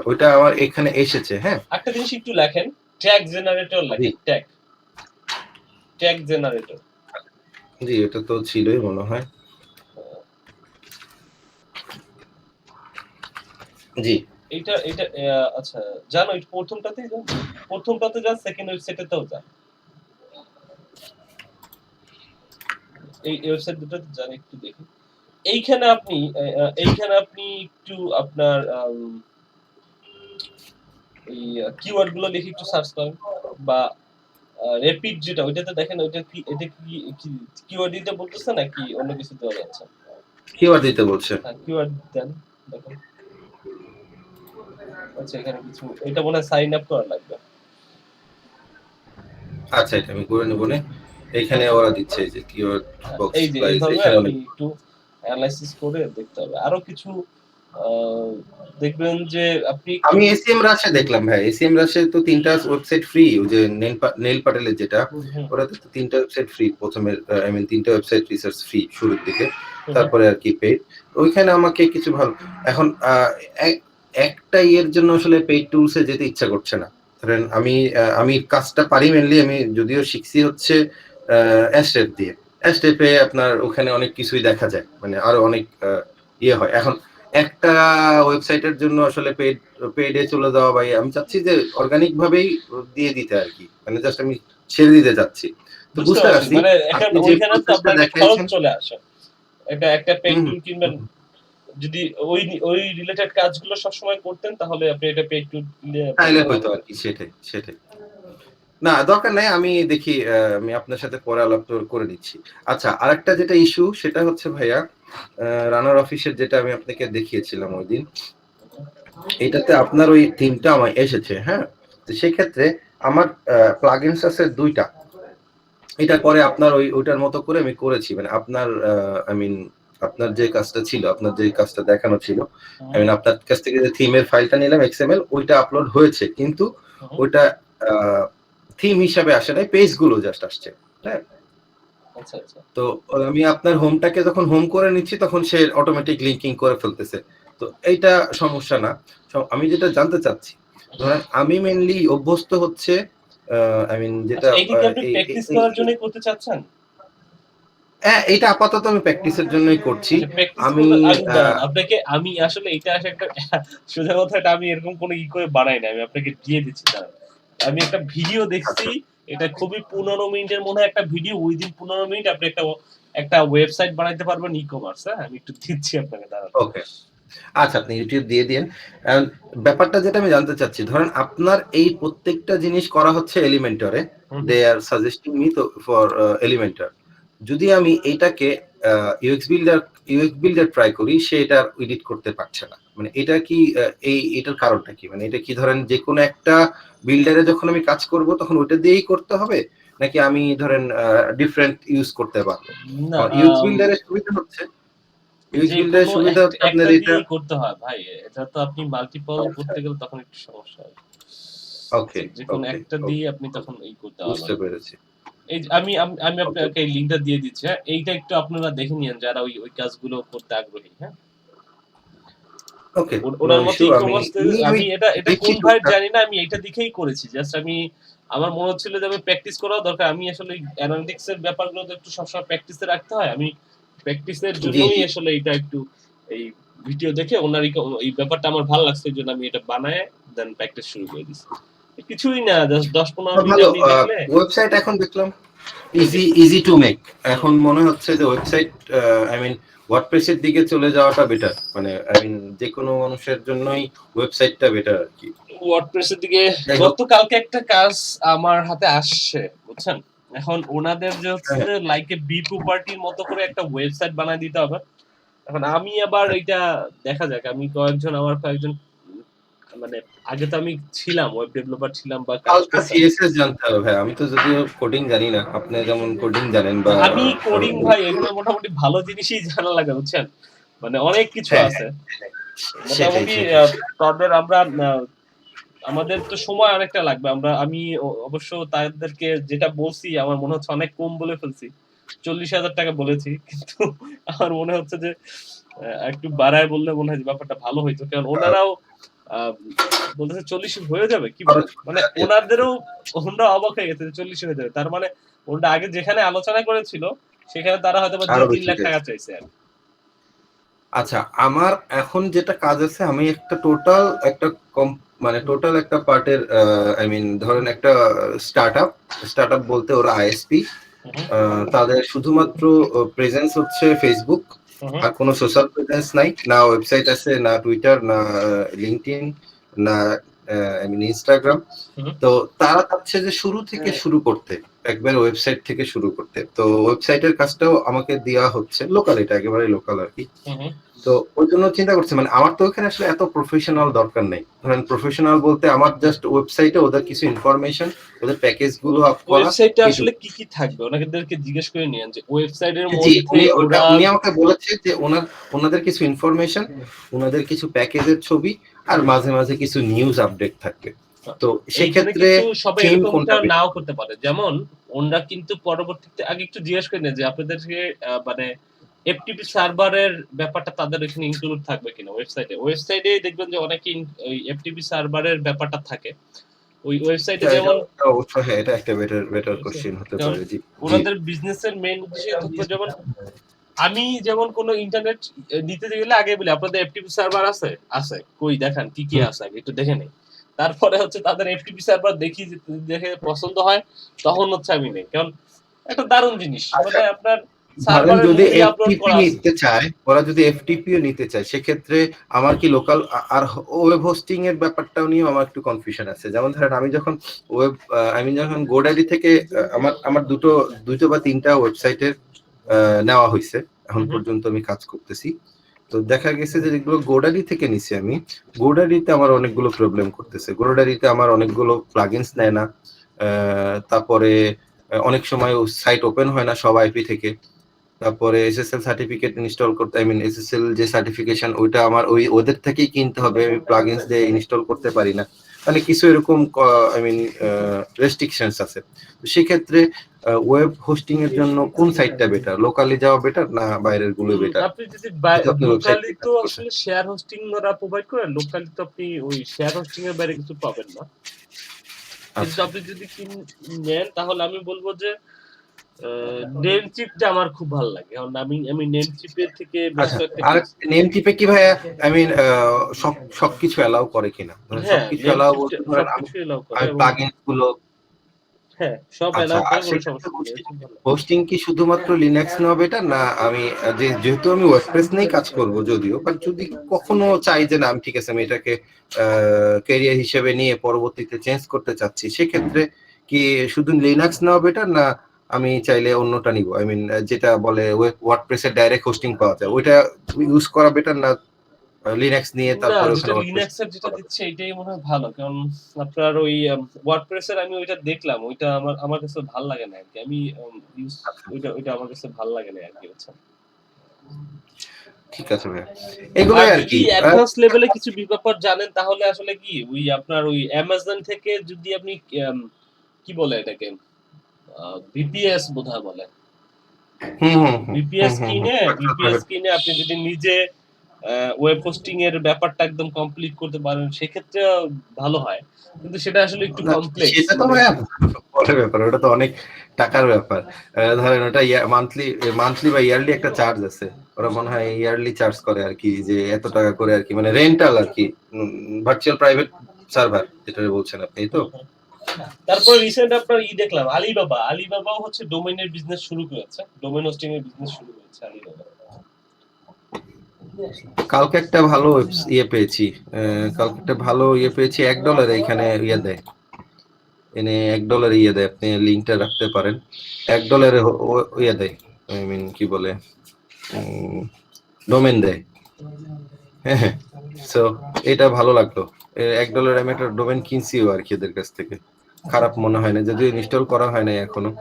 ওইটা আমার এখানে এসেছে, হ্যাঁ? একটা জিনিস একটু লেখেন, ট্যাগ জেনারেটর জি, লেখেন। Tag generator. জি এটা তো ছিলই মনে হয়। জি, এইটা আচ্ছা জানো এটা ১ম টাতেই যান। ১ম টাতে যান, সেকেন্ড ওয়েবসাইটেতেও যান। এই ওয়েবসাইট দুটোতে যান একটু দেখি। এইখানে আপনি একটু আপনার ওই কিওয়ার্ড গুলো লিখে একটু সার্চ করেন বা র‍্যাপিড যেটা ওইটাতে দেখেন ওইটা কি এটা কি কিওয়ার্ড দিতে বলতেছে নাকি অন্য কিছু দেওয়া যাচ্ছে? কিওয়ার্ড দিতে বলছে। হ্যাঁ, কিওয়ার্ড দেন। দেখেন। আচ্ছা এখানে কিছু এটা মনে হয় সাইন আপ করা লাগবে। আচ্ছা এটা আমি করে নেবনে। এখানে ওরা দিচ্ছে এই যে কিওয়ার্ড হ্যাঁ, বক্স এই যে প্রাইস এইভাবে এখানে আপনি অনেক। একটু এনালাইসিস করে দেখতে হবে। আরো কিছু আ দেখবেন যে আপনি আমি এসিএম রাশে দেখলাম ভাই। এসিএম রাশে তো ৩ টা ওয়েবসাইট ফ্রি। ওই যে নেইল পাটেলের যেটা, হুম, ওটাতে তো ৩ টা ওয়েবসাইট ফ্রি। ১ম এর আই মিন ৩ টা ওয়েবসাইট রিসার্চ ফ্রি শুরুর দিকে। হুম, হুম, তারপরে আর কি পেইড। ওইখানে আমাকে কিছু ভালো এখন এক একটা ইয়ের জন্য আসলে পেইড টুলস এ যেতে ইচ্ছা করছে না। ধরেন আমি কাজটা পারি মেইনলি আমি যদিও শিখছি হচ্ছে অ্যাস্টেপ দিয়ে। অ্যাস্টেপে আপনার ওখানে অনেক কিছুই দেখা যায়। মানে আরো অনেক ইয়ে হয়। এখন একটা ওয়েবসাইটের জন্য আসলে পেইড এ চলে যাওয়া ভাই আমি চাচ্ছি যে অর্গানিক ভাবেই দিয়ে দিতে আরকি। মানে জাস্ট আমি ছেড়ে দিতে চাচ্ছি। তো বুঝতে বুঝতে পারছি। পারছি মানে এখন আপনি যে ওইখানে তো প্রসেসটা আপনার একটা খরচ দেখাইছেন চলে আসে। একটা পেইড হুম, টুল হুম, কিনবেন। যদি ওই রিলেটেড কাজগুলো সবসময় করতেন তাহলে আপনি এটা পেইড টুল দিয়ে তাইলে করতে হয়তো পারতেন। আরকি সেটাই। না দরকার নাই। আমি দেখি আমি আপনার সাথে পরে আলাপ করে নিচ্ছি। আচ্ছা আরেকটা যেটা ইস্যু সেটা হচ্ছে ভাইয়া রানার অফিসের যেটা আমি আপনাকে দেখিয়েছিলাম ঐদিন। এটাতে আপনার ওই থিমটা আমার এসেছে, হ্যাঁ? তো সেক্ষেত্রে আমার প্লাগইনস আছে ২ টা। এটা পরে আপনার ওইটার মতো করে আমি করেছি। মানে আপনার আই মিন আপনার যে কাজটা ছিল, আপনার যে কাজটা দেখানো ছিল, আই হুম, মিন আপনার কাছ থেকে যে থিমের ফাইলটা নিলাম XML ওইটা আপলোড হয়েছে। কিন্তু হুম, ওইটা আ থিম হিসাবে আসে নাই, পেজ গুলো জাস্ট আসছে। হ্যাঁ? আচ্ছা, আচ্ছা। তো আমি আপনার হোমটাকে যখন হোম করে নিচ্ছি তখন সে অটোমেটিক লিংকিং করে ফেলতেছে। তো এইটা সমস্যা না। আমি যেটা জানতে চাচ্ছি, ধরেন আমি মেইনলি অভ্যস্ত হচ্ছে আ আই মিন যেটা আচ্ছা এইটা কি আপনি এই প্র্যাকটিস এই করার জন্যই করতে চাচ্ছেন? হ্যাঁ, এটা আপাতত আমি প্র্যাকটিসের জন্যই করছি। আচ্ছা প্র্যাকটিস আমি করতে আ দাঁড়ান। আপনাকে আমি আসলে এটা আসলে একটা সোজা কথা এটা আমি এরকম কোনো করে বানাই নাই। আমি আপনাকে দিয়ে দিচ্ছি দাঁড়ান। আমি একটা ভিডিও দেখছি, এটা খুবই 15 মিনিটের মনে হয় একটা ভিডিও, উইদিন 15 মিনিট আপনি একটা ওয়েবসাইট বানাইতে পারবেন ই-কমার্স। হ্যাঁ, আমি একটু দিচ্ছি আপনাকে, দাঁড়ান। ওকে, আচ্ছা আপনি ইউটিউব দিয়ে দিন। ব্যাপারটা যেটা আমি জানতে চাচ্ছি, ধরেন আপনার এই প্রত্যেকটা জিনিস করা হচ্ছে এলিমেন্টরে, দে আর সাজেস্টিং মি তো ফর এলিমেন্টর। যদি আমি এইটাকে ইউএক্স বিল্ডার ট্রাই করি, সে এটা এডিট করতে পারছে না, মানে এটা কি এটার কারণটা কি? মানে এটা কি ধরেন যে কোনো একটা বিল্ডারে যখন আমি কাজ করব তখন ওটা দিয়েই করতে হবে, নাকি আমি ধরেন ডিফারেন্ট ইউজ করতে পারবো? না, ইউএক্স বিল্ডারের সুবিধা হচ্ছে ইউএক্স যে বিল্ডারের কোনো সুবিধা হচ্ছে একটা আপনার এটা। দিয়েই করতে হয় ভাই। এটা তো আপনি মাল্টিপল করতে গেলে তখন একটু সমস্যা হয়। ওকে, যে কোনো ওকে, একটা দিয়ে আপনি তখন করতে বুঝতে পারবেন। পেরেছি। এই যে আমি আপনাকে এই লিংকটা দিয়ে দিচ্ছি। হ্যাঁ, এইটা একটু আপনারা দেখে নিয়েন যারা ওই কাজগুলো করতে আগ্রহী। হ্যাঁ, ওকে, নো ওনার মতো ইস্যু। ই-কমার্স আমি এটা দেখছি কোন ভাই টুকটাক। জানি না, আমি এটা দেখেই করেছি। জাস্ট আমার মনে হচ্ছিল যে আমি প্র্যাকটিস করা দরকার। আমি আসলে অ্যানালিটিক্স এর ব্যাপারগুলো তো একটু সবসময় প্র্যাকটিসে রাখতে হয়। আমি প্র্যাকটিসের জি, জন্যই জি। আসলে এটা একটু এই ভিডিও দেখে ওনার এই ব্যাপারটা আমার ভালো লাগছে, এজন্য আমি এটা বানায় দেন প্র্যাকটিস শুরু করে দিছি। কিছুই না, জাস্ট 10-15 মিনিট ভালো আপনি দেখলে ওয়েবসাইট এখন দেখলাম ইজি টু মেক। এখন মনে হচ্ছে যে ওয়েবসাইট আই মিন ওয়ার্ডপ্রেস এর দিকে চলে যাওয়াটা বেটার, মানে আই মিন যে কোনো মানুষের জন্যই ওয়েবসাইটটা বেটার আর কি। ওয়ার্ডপ্রেস এর দিকে যাই হোক, গতকালকে একটা কাজ আমার হাতে আসছে, বুঝছেন? এখন ওনাদের যে হচ্ছে হ্যাঁ, যে লাইক এ বি প্রপার্টির মতো করে একটা ওয়েবসাইট বানায় দিতে হবে। এখন আমি আবার হ্যাঁ। এটা দেখা যাক, আমি আমার কয়েকজন মানে আগে তো আমি ছিলাম ওয়েব ডেভেলপার ছিলাম বা কাজ হালকা করতাম। সিএসএস জানতে হবে ভাই, আমি তো যদিও কোডিং জানি না, আপনি যেমন কোডিং জানেন বা আমি কোডিং ভাই এখানে মোটামুটি ভালো জিনিসই জানা লাগে, বুঝছেন? মানে অনেক কিছু হ্যাঁ, আছে। সেটাই মোটামুটি সেটাই। তাদের আমাদের তো সময় অনেকটা লাগবে। আমি অবশ্য তাদেরকে যেটা বলছি আমার মনে হচ্ছে অনেক কম বলে ফেলছি। 40,000 টাকা বলেছি। কিন্তু আমার মনে হচ্ছে যে একটু বাড়ায় বললে মনে হয় যে ব্যাপারটা ভালো হইতো। কারণ ওনারাও আ বলতেছে 40 হয়ে যাবে? কি বলেন? খরচ মানে ওনারা অবাক হয়ে গেছে যে 40 হয়ে যাবে। তার মানে ওনারা আগে যেখানে আলোচনা করেছিল সেখানে তারা হয়তোবা আরো ২-৩ বেশি লাখ টাকা চাইছে। চাইছে আরকি। আচ্ছা, আমার এখন যেটা কাজ আছে, আমি টোটাল একটা পার্টের আই মিন ধরেন একটা স্টার্টআপ বলতে ওরা আইএসপি, হু, হু, তাদের শুধুমাত্র প্রেজেন্স হচ্ছে ফেসবুক, হু, হু, আর কোনো সোশ্যাল প্রেজেন্স নাই, না ওয়েবসাইট আছে, না টুইটার, না লিঙ্কডইন, না আই মিন ইনস্টাগ্রাম। হু, হু, তো তারা চাচ্ছে যে শুরু থেকে শুরু করতে, একবার ওয়েবসাইট থেকে শুরু করতে। তো ওয়েবসাইটের কাজটাও আমাকে দেওয়া হচ্ছে, লোকাল, এটা একেবারে লোকাল আর কি। হু, হু। তো ওই জন্য চিন্তা করছি, মানে আমার তো ওখানে আসলে এত প্রফেশনাল দরকার নেই। ধরেন প্রফেশনাল বলতে আমার জাস্ট ওয়েবসাইটে ওদের কিছু ইনফরমেশন, ওদের প্যাকেজ গুলো আপ করা, ওয়েবসাইটে আসলে এইটুকু। কি থাকবে? ওনাদেরকে জিজ্ঞেস করে নিয়েন যে ওয়েবসাইটের জি, মধ্যে ওরা উনি আমাকে বলেছে যে ওনাদের কিছু ইনফরমেশন, ওনাদের কিছু প্যাকেজের ছবি, আর মাঝে মাঝে কিছু নিউজ আপডেট থাকবে। তো এইখানে সেক্ষেত্রে কিন্তু সবাই থিম এরকমটা কোনটা বেশি? নাও করতে পারে। যেমন ওনরা কিন্তু পরবর্তীতে আগে একটু জিজ্ঞেস করে নেয় যে আপনাদেরকে মানে এফটিপি সার্ভারের ব্যাপারটা তাদের এখানে ইনক্লুড থাকবে কিনা ওয়েবসাইটে। ওয়েবসাইটে দেখবেন যে অনেকে ওই এফটিপি সার্ভারের ব্যাপারটা থাকে। ওই ওয়েবসাইটে যেমন অবশ্যই হ্যাঁ, এটা একটা বেটার কোশ্চেন হতে কারণ পারে। জি, জি। ওনাদের বিজনেসের মেইন উদ্দেশ্য হচ্ছে যেমন আমি যেমন কোনো ইন্টারনেট নিতে গেলে আগে বলি আপনাদের এফটিপি সার্ভার আছে? আছে। কই দেখান কি হুম। আছে আগে একটু দেখে নেই। তারপরে হচ্ছে তাদের এফটিপি সার্ভার দেখে পছন্দ হয়, তখন হচ্ছে আমি নেই। কারণ একটা দারুণ জিনিস। আচ্ছা, মানে আপনার ধরেন সার্ভারে যদি মুভি আপলোড এফটিপি করা আছে। নিতে চায়, ওরা যদি এফটিপিও নিতে চায়, সেক্ষেত্রে আমার কি লোকাল আর ওয়েব হোস্টিং এর ব্যাপারটাও নিয়েও আমার একটু কনফিউশন আছে। যেমন ধরেন আমি যখন আমি যখন গোডাডি থেকে আমার দুটো বা তিনটা ওয়েবসাইটের নেওয়া হয়েছে, এখন হুম, হুম। পর্যন্ত আমি কাজ করতেছি। তো দেখা গেছে যে যেগুলো গোডাডি থেকে নিছি আমি, গোডাডিতে আমার অনেকগুলো প্রবলেম করতেছে। গোডাডিতে আমার অনেকগুলো প্লাগইনস নেয় না। তারপরে অনেক সময় সাইট ওপেন হয় না সব আইপি থেকে। তারপরে এসএসএল সার্টিফিকেট ইনস্টল করতে, আই মিন এসএসএল যে সার্টিফিকেশন ওইটা আমার ওদের থেকেই কিনতে হবে, আমি প্লাগইনস দিয়ে ইনস্টল করতে পারি না। মানে কিছু এরকম আই মিন রেস্ট্রিকশনস আছে। তো সেক্ষেত্রে ওয়েব হোস্টিং এর জন্য কোন সাইটটা বেটার, লোকালি যাওয়া বেটার না বাইরের গুলো বেটার? আপনি যদি যেহেতু আপনি ওয়েবসাইট লোকালি নিয়ে তো কাজ করছেন। আসলে শেয়ার হোস্টিং ওরা প্রোভাইড করে। লোকালি তো আপনি ওই শেয়ার হোস্টিং এর বাইরে কিছু পাবেন না। কিন্তু আচ্ছা, আপনি যদি নেন তাহলে আমি বলব যে নেম চিপটা আমার খুব ভালো লাগে, কারণ আমি নেম চিপের থেকে বেশ আচ্ছা, কয়েকটা আর কিনছি। নেম টিপে কি ভাইয়া আই মিন সবকিছু অ্যালাউ করে কিনা? ধরেন হ্যাঁ, সবকিছু নেম অ্যালাউ চিপটা বলতে ধরেন আমি সবকিছু এলাও করে আমি এবং প্লাগইনস গুলো হ্যাঁ, সব আচ্ছা, এলাও আর করে, কোনো সেক্ষেত্রে সমস্যা নেই। এটা খুব ভালো। হোস্টিং কি শুধুমাত্র লিনাক্স নেওয়া বেটার, না আমি যেহেতু আমি ওয়ার্ডপ্রেস নিয়েই কাজ করব যদিও, বাট যদি কখনো চাই যে না আমি ঠিক আছে আমি এটাকে ক্যারিয়ার হিসেবে নিয়ে পরবর্তীতে চেঞ্জ করতে চাচ্ছি, সেক্ষেত্রে কি শুধু লিনাক্স নেওয়া বেটার, না আমি চাইলে অন্যটা নিব, আই মিন যেটা বলে ওয়ার্ডপ্রেসের ডাইরেক্ট হোস্টিং পাওয়া যায় ওইটা ইউজ করা বেটার, না লিনাক্স নিয়ে না, তারপরে যেটা ওখানে ওয়ার্ডপ্রেস? লিনাক্স এর যেটা দিচ্ছে এটাই মনে হয় ভালো, কারণ আপনার ওই ওয়ার্ডপ্রেস এর আমি ওইটা দেখলাম, ওইটা আমার কাছে ভালো লাগে না আরকি। আমি ইউজ ওইটা আমার কাছে ভালো লাগে না আরকি, বুঝছেন? ঠিক আছে ভাইয়া, এগুলোই আর আর যদি কি। অ্যাডভান্স লেভেলে কিছু ব্যাপার জানেন তাহলে আসলে কি ওই আপনার ওই অ্যামাজন থেকে যদি আপনি কি বলে এটাকে ভিপিএস বোধহয় বলে, হুম হুম হুম হুম ভিপিএস হুম হুম কিনে হুম। আপনি যদি নিজে ওয়েব হোস্টিং এর ব্যাপারটা একদম কমপ্লিট করতে পারেন সেক্ষেত্রে ভালো হয়, কিন্তু সেটা আসলে একটু না, কমপ্লেক্স সেটা তো মানে। ভাইয়া পরের ব্যাপার, ওটা তো অনেক টাকার ব্যাপার। ধরেন ওটা মান্থলি মান্থলি বা ইয়ারলি একটা চার্জ আছে, ওরা মনে হয় ইয়ারলি চার্জ করে আর কি, যে এত টাকা করে আর কি, মানে রেন্টাল আর কি, ভার্চুয়াল প্রাইভেট সার্ভার যেটা বলছেন আপনি, এই তো। হুম, হুম। তারপরে রিসেন্ট আপনার দেখলাম আলিবাবাও হচ্ছে ডোমেইনের বিজনেস শুরু করেছে, ডোমেইন হোস্টিং এর বিজনেস শুরু করেছে আলিবাবা। কালকে একটা ভালো ইয়ে পেয়েছি, কালকে একটা ভালো ইয়ে পেয়েছি, $1 এখানে ইয়ে দেয়, এনে $1 ইয়ে দেয়, আপনি লিঙ্কটা রাখতে পারেন, $1 ইয়ে দেয়, আই মিন কি বলে ডোমেন দেয়। হ্যাঁ হ্যাঁ, সো এটা ভালো লাগলো, $1 আমি একটা ডোমেন কিনছিও আর কি এদের কাছ থেকে, খারাপ মনে হয় না, যদিও ইনস্টল করা হয় নাই এখনো।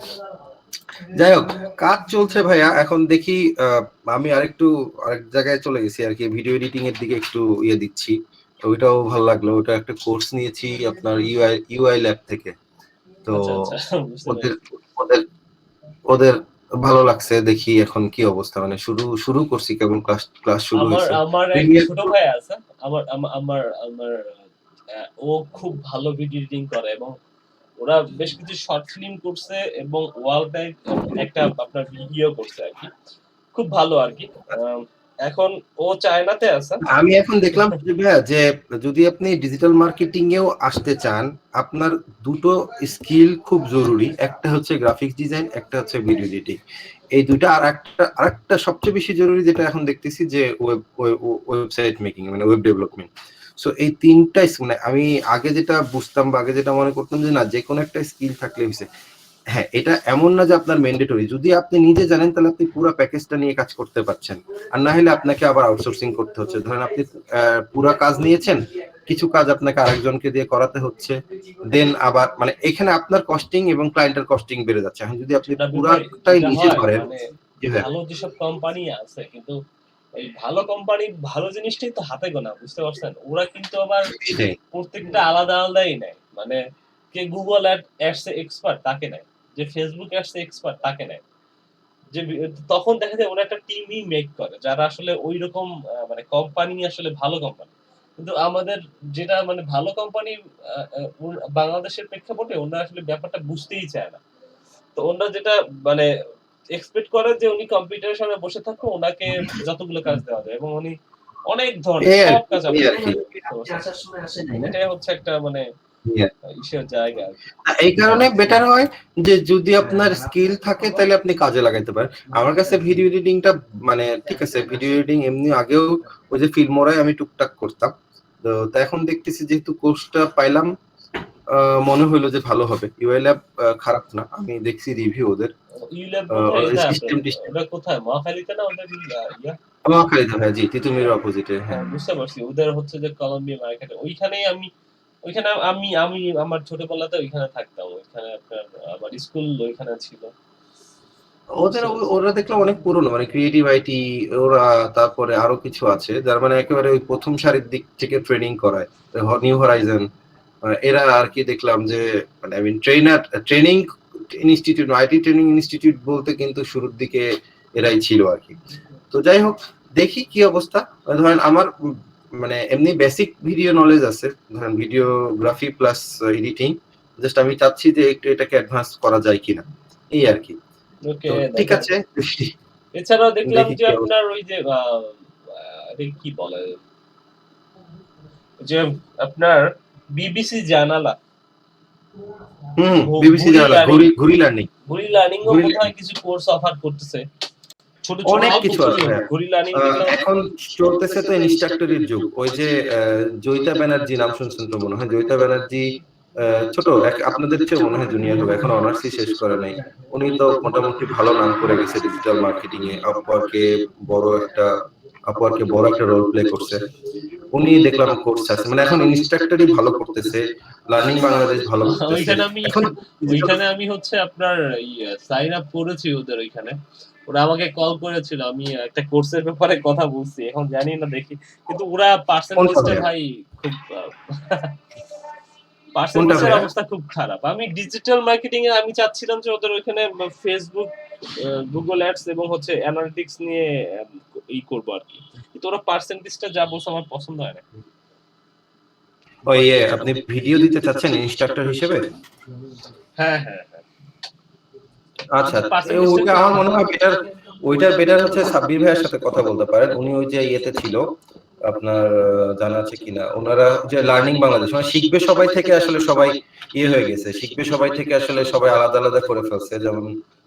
যাই হোক, কাজ চলছে ভাইয়া, এখন দেখি আমি আরেক জায়গায় চলে গেছি আর কি, ভিডিও এডিটিং এর দিকে একটু ইয়ে দিচ্ছি, ওইটাও ভালো লাগলো, ওটা একটা কোর্স নিয়েছি আপনার ইউআই ল্যাব থেকে। তো আচ্ছা, আচ্ছা, বুঝতে ওদের পেরেছি। ওদের ওদের ভালো লাগছে, দেখি এখন কি অবস্থা, মানে শুরু শুরু করছি, কেবল ক্লাস ক্লাস শুরু আমার হয়েছে। আমার এক প্রিমিয়ার ছোট ভাই আছে। আমার আমার আমার আমার ও খুব ভালো ভিডিও এডিটিং করে এবং ওরা বেশ কিছু শর্ট ফিল্ম করছে এবং ওয়াল টাইপ একটা আপনার ভিডিও করছে আরকি। খুব ভালো আরকি। আম এখন ও চায়নাতে আছে। আমি এখন দেখলাম যে ভাইয়া, যে যদি আপনি ডিজিটাল মার্কেটিং এও আসতে চান, আপনার দুটো স্কিল খুব জরুরি, একটা হচ্ছে গ্রাফিক্স ডিজাইন, একটা হচ্ছে ভিডিও এডিটিং। এই দুইটা, আরেকটা সবচেয়ে বেশি জরুরি যেটা এখন দেখতেছি, যে ওয়েবসাইট মেকিং, মানে ওয়েব ডেভেলপমেন্ট। সো এই তিনটা মানে আমি আগে যেটা বুঝতাম বা আগে যেটা মনে করতাম যে না, যে কোনো একটা স্কিল থাকলে হয়েছে, হ্যাঁ, এটা এমন না যে আপনার ম্যান্ডেটরি, যদি আপনি নিজে জানেন তাহলে আপনি পুরো প্যাকেজটা নিয়ে কাজ করতে পারছেন, আর না হলে আপনাকে আবার আউটসোর্সিং করতে হচ্ছে। ধরেন আপনি পুরো কাজ নিয়েছেন, কিছু কাজ আপনাকে আরেকজনকে দিয়ে করাতে হচ্ছে, দেন আবার মানে এখানে আপনার কস্টিং এবং ক্লায়েন্টের কস্টিং বেড়ে যাচ্ছে। এখন যদি আপনি না ভাই, পুরাটাই যেটা নিজে হয় করেন, মানে জি ভাইয়া, ভালো যেসব কোম্পানি আছে কিন্তু এই ভালো কোম্পানি ভালো জিনিসটাই তো হাতে গোনা, বুঝতে পারছেন? ওরা কিন্তু আবার এটাই। প্রত্যেকটা আলাদাই নেয়। মানে কে Google অ্যাডস এ এক্সপার্ট তাকে নেয়। যে Facebook অ্যাডস এ এক্সপার্ট তাকে নেয়। যে তখন দেখা যায় ওরা একটা টিমই মেক করে যারা আসলে ঐরকম মানে কোম্পানি আসলে ভালো কোম্পানি। কিন্তু আমাদের যেটা মানে ভালো কোম্পানি আ আ বাংলাদেশের প্রেক্ষাপটে ওরা আসলে ব্যাপারটা বুঝতেই চায় না। তো ওনারা যেটা মানে এক্সপেক্ট করে যে উনি কম্পিউটারের সামনে বসে থাকবে, ওনাকে যতগুলো কাজ দেওয়া যায় এবং উনি অনেক ধরনের এই আর সব কি, কাজ এই আপনি আর কি। করবেন। বুঝতে পারছেন? এটাই হচ্ছে একটা মানে ইসের জায়গা আরকি। এই কারণে বেটার হয় যে যদি আপনার স্কিল থাকে তাহলে আপনি কাজে লাগাইতে পারেন। আমার কাছে ভিডিও এডিটিংটা মানে ঠিক আছে, ভিডিও এডিটিং এমনি আগেও ওই যে ফিল্মোরায় আমি টুকটাক করতাম। তো এখন দেখতেছি যেহেতু কোর্সটা পাইলাম, মনে হলো যে ভালো হবে। ইউআই ল্যাব খারাপ না, আমি দেখছি রিভিউ ওদের, ইউল্যাব বোধহয় ওদের এটা সিস্টেম আপনার টিস্টেম। ওটা কোথায়? মহাখালীতে না ওদের ইয়া? নোয়াখালীতে, হ্যাঁ জি, তিতুমির অপোজিটে, হ্যাঁ। হ্যাঁ, বুঝতে পারছি। ওদের হচ্ছে যে কলম্বিয়া মার্কেটে। ওইখানেই ওইখানে আমি আমার ছোটবেলাতে ওইখানে থাকতাম। ওইখানে আপনার আমার স্কুল ওইখানে ছিল। ওদের বুঝতে পারছি। ওরা দেখলাম অনেক পুরনো, মানে ক্রিয়েটিভ আইটি ওরা, তারপরে আরো কিছু আছে যার মানে একেবারে ওই প্রথম সারির দিক থেকে ট্রেনিং করায়, নিউ হরাইজন, এরা আর কি দেখলাম যে মানে I mean training institute, IT training institute বলতে কিন্তু শুরুর দিকে এরাই ছিল আর কি। তো যাই হোক, দেখি কি অবস্থা। ধরেন আমার মানে এমনি বেসিক ভিডিও নলেজ আছে, ধরেন ভিডিওগ্রাফি প্লাস এডিটিং, জাস্ট আমি চাচ্ছি যে একটু এটাকে অ্যাডভান্স করা যায় কিনা, এই আর কি। ওকে, তো ঠিক দেখেন। আছে, এছাড়াও দেখলাম দেখি যে কি অবস্থা। আপনার ওই যে এটাকে কি বলে? যে আপনার বিবিসি জানালা, বিবিসি ঘুরি জানালা, লার্নিং, ঘুরি লার্নিং, ঘুরি লার্নিং ও ঘুরি বোধহয় লার্নিং কিছু কোর্স অফার করতেছে। ছোট, ছোট অনেক অল্প কিছু ছোট, আছে ছোট ভাইয়া। ঘুরি লার্নিং দেখলাম। এখন চলতেছে তো ইনস্ট্রাক্টরের যুগ। ওই যে জয়িতা ব্যানার্জি নাম শুনছেন তো মনে হয়। জয়িতা ব্যানার্জি ছোট আপনাদের চেয়ে মনে হয় জুনিয়র হবে, এখন অনার্সই শেষ করে নাই। উনি তো মোটামুটি ভালো নাম করে গেছে ডিজিটাল মার্কেটিং এ। আপওয়ার্কে বড় একটা রোল প্লে করছে। উনি দেখলাম কোর্স আছে, মানে এখন ইনস্ট্রাক্টরই ভালো করতেছে, লার্নিং বাংলাদেশ ভালো করতেছে ওইখানে আমি এখন। ওইখানে আমি হচ্ছে আপনার সাইন আপ করেছি ওদের ওইখানে। ওরা আমাকে কল করেছিল, আমি একটা কোর্সের ব্যাপারে কথা বলছি, এখন জানি না দেখি। কিন্তু ওরা কোনটা পার্সেন্টেজটা ভাইয়া? ভাই খুব কোনটা পার্সেন্টেজের ভাইয়া? অবস্থা খুব খারাপ। আমি ডিজিটাল মার্কেটিং এ আমি চাচ্ছিলাম যে ওদের ওইখানে ফেসবুক, গুগল অ্যাডস এবং হচ্ছে অ্যানালিটিক্স নিয়ে করবো আর কি। কিন্তু ওরা পার্সেন্টেজটা যা বলছে আমার পছন্দ হয় না। ওই আপনি ভিডিও দিতে চাচ্ছেন ইনস্ট্রাক্টর হিসেবে? হ্যাঁ, হ্যাঁ, হ্যাঁ। আচ্ছা, পার্সেন্টেজটা ওইটা একটু আমার মনে হয় বেটার। ওইটার বেটার হচ্ছে সাব্বির ভাইয়ের সাথে কথা বলতে পারেন। উনি ওই যে ইয়েতে ছিল, আপনার জানা আছে কিনা, ওনারা যে লার্নিং বাংলাদেশ মানে শিখবে সবাই থেকে আসলে সবাই ইয়ে হয়ে গেছে, শিখবে সবাই থেকে আসলে সবাই আলাদা আলাদা করে ফেলছে। যেমন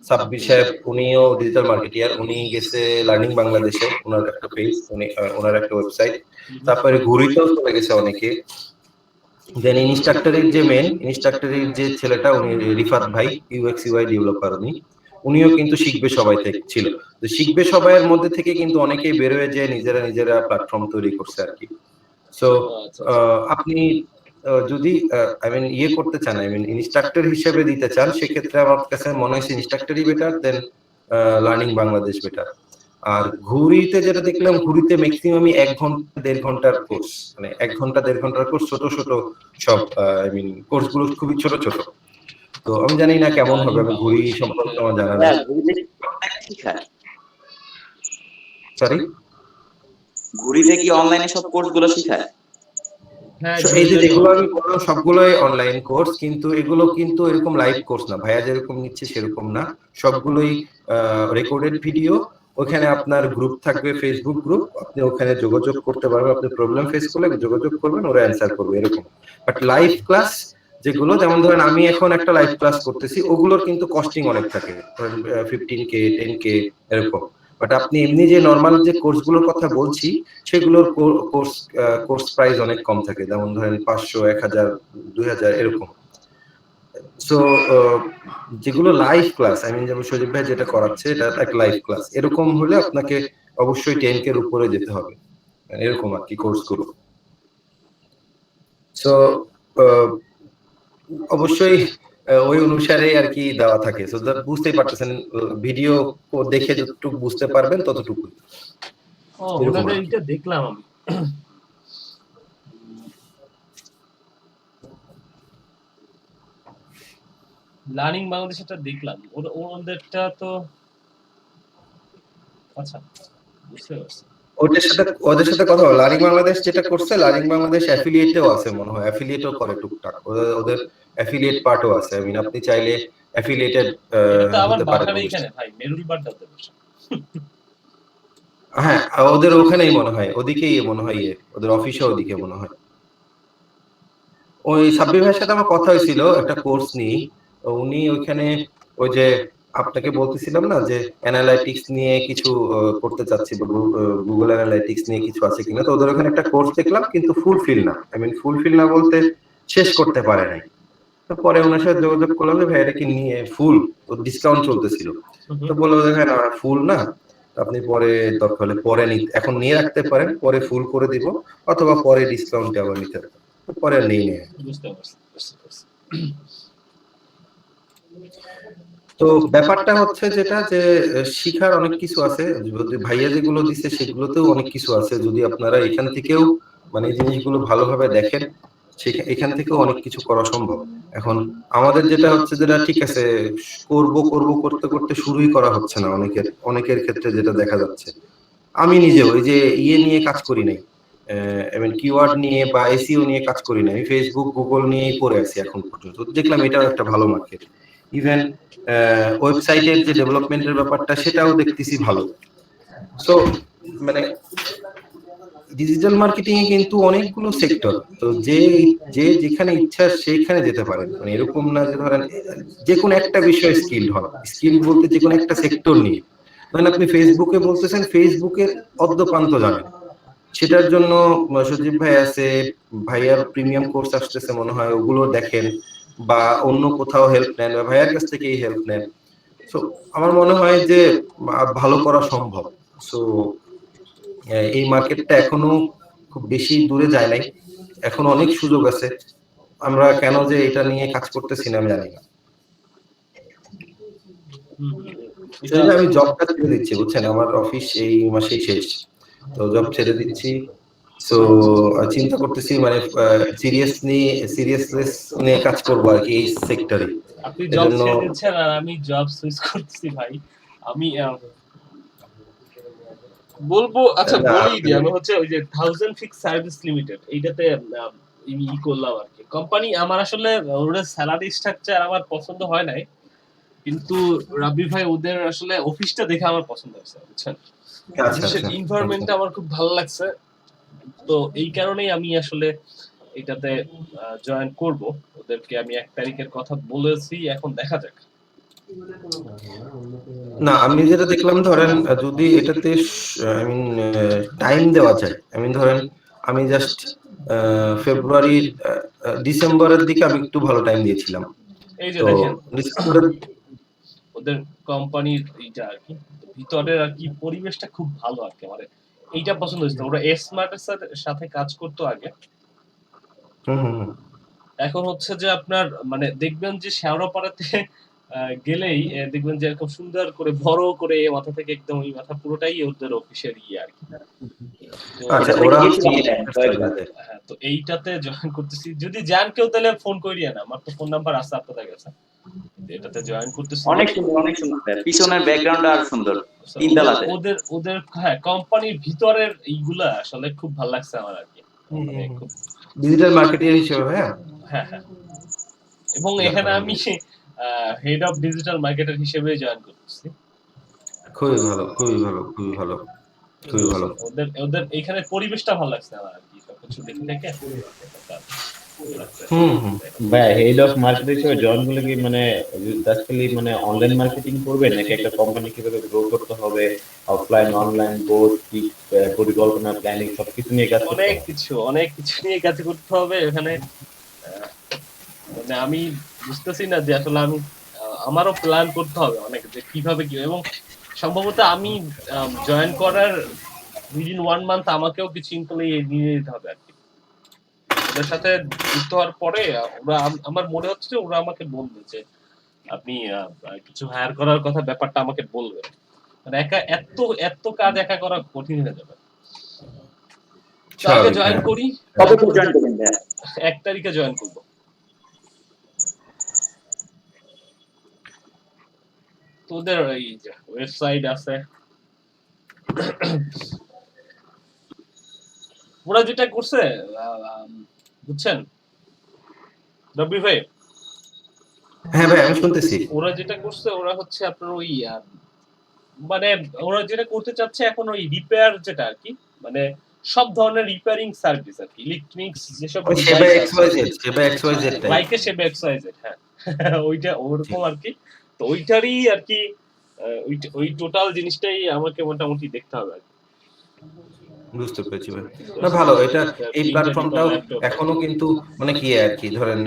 সাব্বির সাহেব, উনিও ডিজিটাল মার্কেটিয়ার, উনি গেছে লার্নিং বাংলাদেশে, ওনার একটা পেজ, উনি ওনার একটা ওয়েবসাইট। তারপরে ঘুরিতেও চলে গেছে অনেকে। দেন ইনস্ট্রাক্টরের যে ছেলেটা, উনি রিফাত ভাই, ইউএক্স ইউআই ডেভেলপার, উনিও কিন্তু শিখবে সবাই থেকে ছিল। তো শিখবে সবাইয়ের মধ্যে থেকে কিন্তু অনেকেই বের হয়ে যে নিজেরা প্ল্যাটফর্ম তৈরি করছে আর কি। সো আচ্ছা, আচ্ছা। আপনি যদি আই মিন ইয়ে করতে চান, আই মিন ইনস্ট্রাক্টর হিসেবে দিতে চান, সেক্ষেত্রে আমার কাছে মনে হয়েছে ইনস্ট্রাক্টরই better than learning Bangladesh better. আর ঘুরিতে যেটা দেখলাম, ঘুরিতে ম্যাক্সিমামই 1 ঘন্টা 1.5 ঘন্টার কোর্স, মানে 1 ঘন্টা 1.5 ঘন্টার কোর্স, ছোট ছোট সব আই মিন কোর্স গুলো খুবই ছোট ছোট। তো আমি জানি না কেমন হবে, আমি ঘুরি সম্পর্কে আমার জানা নেই। সরি, ঘুরিতে কি অনলাইনে সব কোর্স গুলো শিখায়? হ্যাঁ, এই যে যেগুলো আমি বললাম সবগুলোই অনলাইন কোর্স, কিন্তু এগুলো কিন্তু এরকম লাইভ কোর্স না, ভাইয়া যেরকম নিচ্ছে সেরকম না। সবগুলোই রেকর্ডেড ভিডিও। ওখানে আপনার গ্রুপ থাকবে, ফেসবুক গ্রুপ, আপনি ওখানে যোগাযোগ করতে পারবেন। আপনি প্রবলেম ফেস করলে যোগাযোগ করবেন, ওরা অ্যান্সার করবে এরকম। বাট লাইভ ক্লাস যেগুলো, যেমন ধরেন আমি এখন একটা লাইভ ক্লাস করতেছি, ওগুলোর কিন্তু কস্টিং অনেক থাকে, 15K 10K এরকম। বাট আপনি এমনি যে নরমাল যে কোর্সগুলোর কথা বলছি, সেগুলোর কোর্স প্রাইস অনেক কম থাকে, যেমন ধরেন 500, 1000, 2000 এরকম। সো যেগুলো লাইভ ক্লাস, আই মিন যেমন সজীব ভাই যেটা করাচ্ছে, এটা একটা লাইভ ক্লাস, এরকম হলে আপনাকে অবশ্যই 10K এর উপরে যেতে হবে, এরকম আর কি কোর্সগুলো। সো অবশ্যই ওই অনুসারে আর কি দেওয়া থাকে। সো বুঝতেই পারতেছেন, ভিডিও দেখে যতটুকু বুঝতে পারবেন ততটুকু। ওনাদের এইটা দেখলাম আমি। লার্নিং বাংলাদেশটা দেখলাম, ওদেরটা তো আচ্ছা, বুঝতে পারছি। ওদের সাথে কথা বলো। লার্নিং বাংলাদেশ যেটা করছে, লার্নিং বাংলাদেশ অ্যাফিলিয়েটেও আছে মনে হয়, অ্যাফিলিয়েটও করে টুকটাক, ওদের অ্যাফিলিয়েট পার্টও আছে। আই মিন আপনি চাইলে অ্যাফিলিয়েটেড এটা তো আমার হতে পারেন। বাসার এইখানে ভাই, মেরুল বাড্ডাতে বসে। হ্যাঁ, ওদের ওখানেই মনে হয়, ওদিকেই মনে হয়, ওদের অফিসে ওদিকে মনে হয়। ওই সাব্বির ভাইয়ের সাথে আমার কথা হয়েছিল একটা কোর্স নিয়ে, উনি ওইখানে ওই যে আপনাকে বলতেছিলাম না যে অ্যানালাইটিক্স নিয়ে কিছু করতে চাচ্ছি, গুগল অ্যানালাইটিক্স নিয়ে কিছু আছে কিনা। তো ওদের ওখানে একটা কোর্স দেখলাম, কিন্তু ফুলফিল না, আই মিন ফুলফিল না বলতে শেষ করতে পারে নাই। তো পরে ওনার সাথে যোগাযোগ করলাম যে ভাই এটা কি নিয়ে ফুল, তো ডিসকাউন্ট চলতেছিল। তো বললো যে ভাই না, ফুল না, আপনি পরে দরকার হলে পরে এখন নিয়ে রাখতে পারেন, পরে ফুল করে দিব, অথবা পরে ডিসকাউন্টে আবার নিতে পারেন। পরে নেই নেই। বুঝতে পারছি। তো ব্যাপারটা হচ্ছে যেটা, যে শিখার অনেক কিছু আছে, যদি ভাইয়া যেগুলো দিচ্ছে সেগুলোতেও অনেক কিছু আছে। যদি আপনারা এখান থেকেও মানে এই জিনিসগুলো ভালোভাবে দেখেন, এখান থেকেও অনেক কিছু করা সম্ভব। এখন আমাদের যেটা হচ্ছে, যেটা ঠিক আছে করতে করতে শুরুই করা হচ্ছে না, অনেকের ক্ষেত্রে যেটা দেখা যাচ্ছে। আমি নিজেও এই যে ইয়ে নিয়ে কাজ করি নাই, কিওয়ার্ড নিয়ে বা এসইও নিয়ে কাজ করি নাই, আমি ফেসবুক গুগল নিয়েই পড়ে আছি এখন পর্যন্ত। দেখলাম এটাও একটা ভালো মার্কেট, ইভেন ওয়েবসাইটের যে ডেভেলপমেন্টের ব্যাপারটা সেটাও দেখতেছি ভালো। সো মানে ডিজিটাল মার্কেটিং এ কিন্তু অনেকগুলো সেক্টর, তো যে যে যেখানে ইচ্ছা সেইখানে যেতে পারেন। মানে এরকম না যে ধরেন যে কোনো একটা বিষয়ে স্কিল হন, স্কিল বলতে যে কোনো একটা সেক্টর নিয়ে। ধরেন আপনি ফেসবুকে বলতেছেন ফেসবুকের অদ্যপান্ত জানেন, সেটার জন্য সজীব ভাই আছে, ভাইয়ার প্রিমিয়াম কোর্স আসতেছে মনে হয়, ওগুলো দেখেন বা অন্য কোথাও হেল্প নেন বা ভাইয়ার কাছ থেকেই হেল্প নেন। সো আমার মনে হয় যে ভালো করা সম্ভব। সো এই মার্কেটটা এখনো খুব বেশি দূরে যায় নাই, এখন অনেক সুযোগ আছে। আমরা কেন যে এটা নিয়ে কাজ করতেছি না আমি জানি না। এটা আমি জবটা ছেড়ে দিচ্ছি বুঝছেন, আমার অফিস এই মাসেই শেষ, তো জব ছেড়ে দিচ্ছি। সো চিন্তা করতেছি মানে সিরিয়াসনেস নিয়ে কাজ করবো আর কি এই সেক্টরে। আপনি জব এজন্য ছেড়ে দিচ্ছেন আর আমি জব সুইচ করতেছি ভাই। আমি বলবো, আচ্ছা না, বলি দিই, আমি হচ্ছে ওই যে 1000 ফিক্স সার্ভিস লিমিটেড এইটাতে ই করলাম আর কি। কোম্পানি আমার আসলে ওদের স্যালারি স্ট্রাকচার আমার পছন্দ হয় নাই, কিন্তু রাব্বি ভাই ওদের আসলে অফিসটা দেখে আমার পছন্দ হয়েছে বুঝছেন। আচ্ছা অফিসের আচ্ছা এনভায়রনমেন্টটা আমার খুব ভালো লাগছে, তো এই কারণেই আমি আসলে এটাতে জয়েন করব। ওদেরকে আমি 1 তারিখের কথা বলেছি, এখন দেখা যাক। না আমি যেটা দেখলাম ধরেন যদি এটাতে আই মিন টাইম দেওয়া যায়, আই মিন ধরেন আমি জাস্ট ফেব্রুয়ারি ডিসেম্বরের দিকে আমি একটু ভালো টাইম দিয়েছিলাম, এই যে তো দেখেন ডিসেম্বরের ওদের কোম্পানির এইটা আর কি ভিতরের আর কি পরিবেশটা খুব ভালো আর কি। মানে এইটা পছন্দ হয়েছে। ওরা স্মার্টের সাথে কাজ করতো আগে, হুম হুম হুম। এখন হচ্ছে যে আপনার মানে দেখবেন যে শেওড়াপাড়াতে গেলেই দেখবেন যে এরকম সুন্দর করে বড় করে মাথা থেকে একদম ওই মাথা পুরোটাই ওদের অফিসের আর কি। তো আচ্ছা এটাতে ওরা গিয়েছিলাম কয়েকবার। হ্যাঁ, তো এইটাতে জয়েন করতেছি। যদি যান কেউ তাহলে ফোন করিয়ে না, আমার তো ফোন নাম্বার আছে আপনাদের কাছে। এটাতে জয়েন করতেছি। অনেক সুন্দর, অনেক সুন্দর ভাই। পিছনের ব্যাকগ্রাউন্ড আর সুন্দর, ওদের তিনতলাতে। ওদের ওদের হ্যাঁ কোম্পানির ভিতরের এইগুলা আসলে খুব ভালো লাগছে আমার আর কি। মানে খুব ডিজিটাল মার্কেটিং হিসেবে হ্যাঁ হ্যাঁ হ্যাঁ, এবং যাক, এখানে আমি আলহামদুলিল্লাহ। হেড অফ ডিজিটাল মার্কেটার হিসেবে জয়েন করতেছি। খুবই ভালো খুবই ভালো খুবই ভালো খুবই ভালো। ওদের ওদের এখানে পরিবেশটা ভালো লাগছে আমার আর কি, সবকিছু দেখে দেখে হুম হুম। ভাই হেড অফ মার্কেট হিসেবে জয়েন করলে কি মানে জাস্ট খালি মানে অনলাইন মার্কেটিং করবে নাকি একটা কোম্পানি কিভাবে গ্রো করতে হবে, অফলাইন অনলাইন বোথ কি পরিকল্পনা প্ল্যানিং সবকিছু নিয়ে কাজ করতে হবে? অনেক কিছু নিয়ে কাজ করতে হবে এখানে। আহ, মানে আমি বুঝতেছি না যে আসলে আমি আমারও প্ল্যান করতে হবে অনেক, যে কিভাবে কি, এবং সম্ভবত আমি জয়েন করার উইদিন 1 মান্থ আমাকেও কিছু এমপ্লয়ি নিয়ে যেতে হবে আর কি। ওদের সাথে যুক্ত হওয়ার পরে ওরা আমার মনে হচ্ছে যে ওরা আমাকে বলবে যে আপনি কিছু হায়ার করার কথা, ব্যাপারটা আমাকে বলবে। মানে একা এত এত কাজ একা করা কঠিন হয়ে যাবে। তো আগে স্বাভাবিক জয়েন হ্যাঁ। করি, কবে থেকে জয়েন করবেন ভাই? 1 তারিখে জয়েন করব। তো ওদের এই ওয়েবসাইট আছে, ওরা যেটা করছে বুঝছেন রবি ভাই, হ্যাঁ ভাই আমি শুনতেছি। ওরা যেটা করছে ওরা হচ্ছে আপনার ওই মানে ওরা যেটা করতে চাচ্ছে এখন ওই রিপেয়ার যেটা আর কি, মানে সব ধরনের রিপেয়ারিং সার্ভিস আর কি, ইলেকট্রনিক্স যেসব ওই সেবা ডিভাইস আছে, এক্সওয়াইজেড সেবা এক্সওয়াইজেড টাইপ। লাইকে সে এক্সারসাইজের হ্যাঁ ওইটা ওরকম আর কি। তো ওইটারই আর কি ওই টোটাল জিনিসটাই আমাকে মোটামুটি দেখতে হবে আর কি। বুঝতে পেরেছি ভাই। না ভালো এটা, এই প্ল্যাটফর্মটাও এখনো কিন্তু মানে কি আর কি ধরেন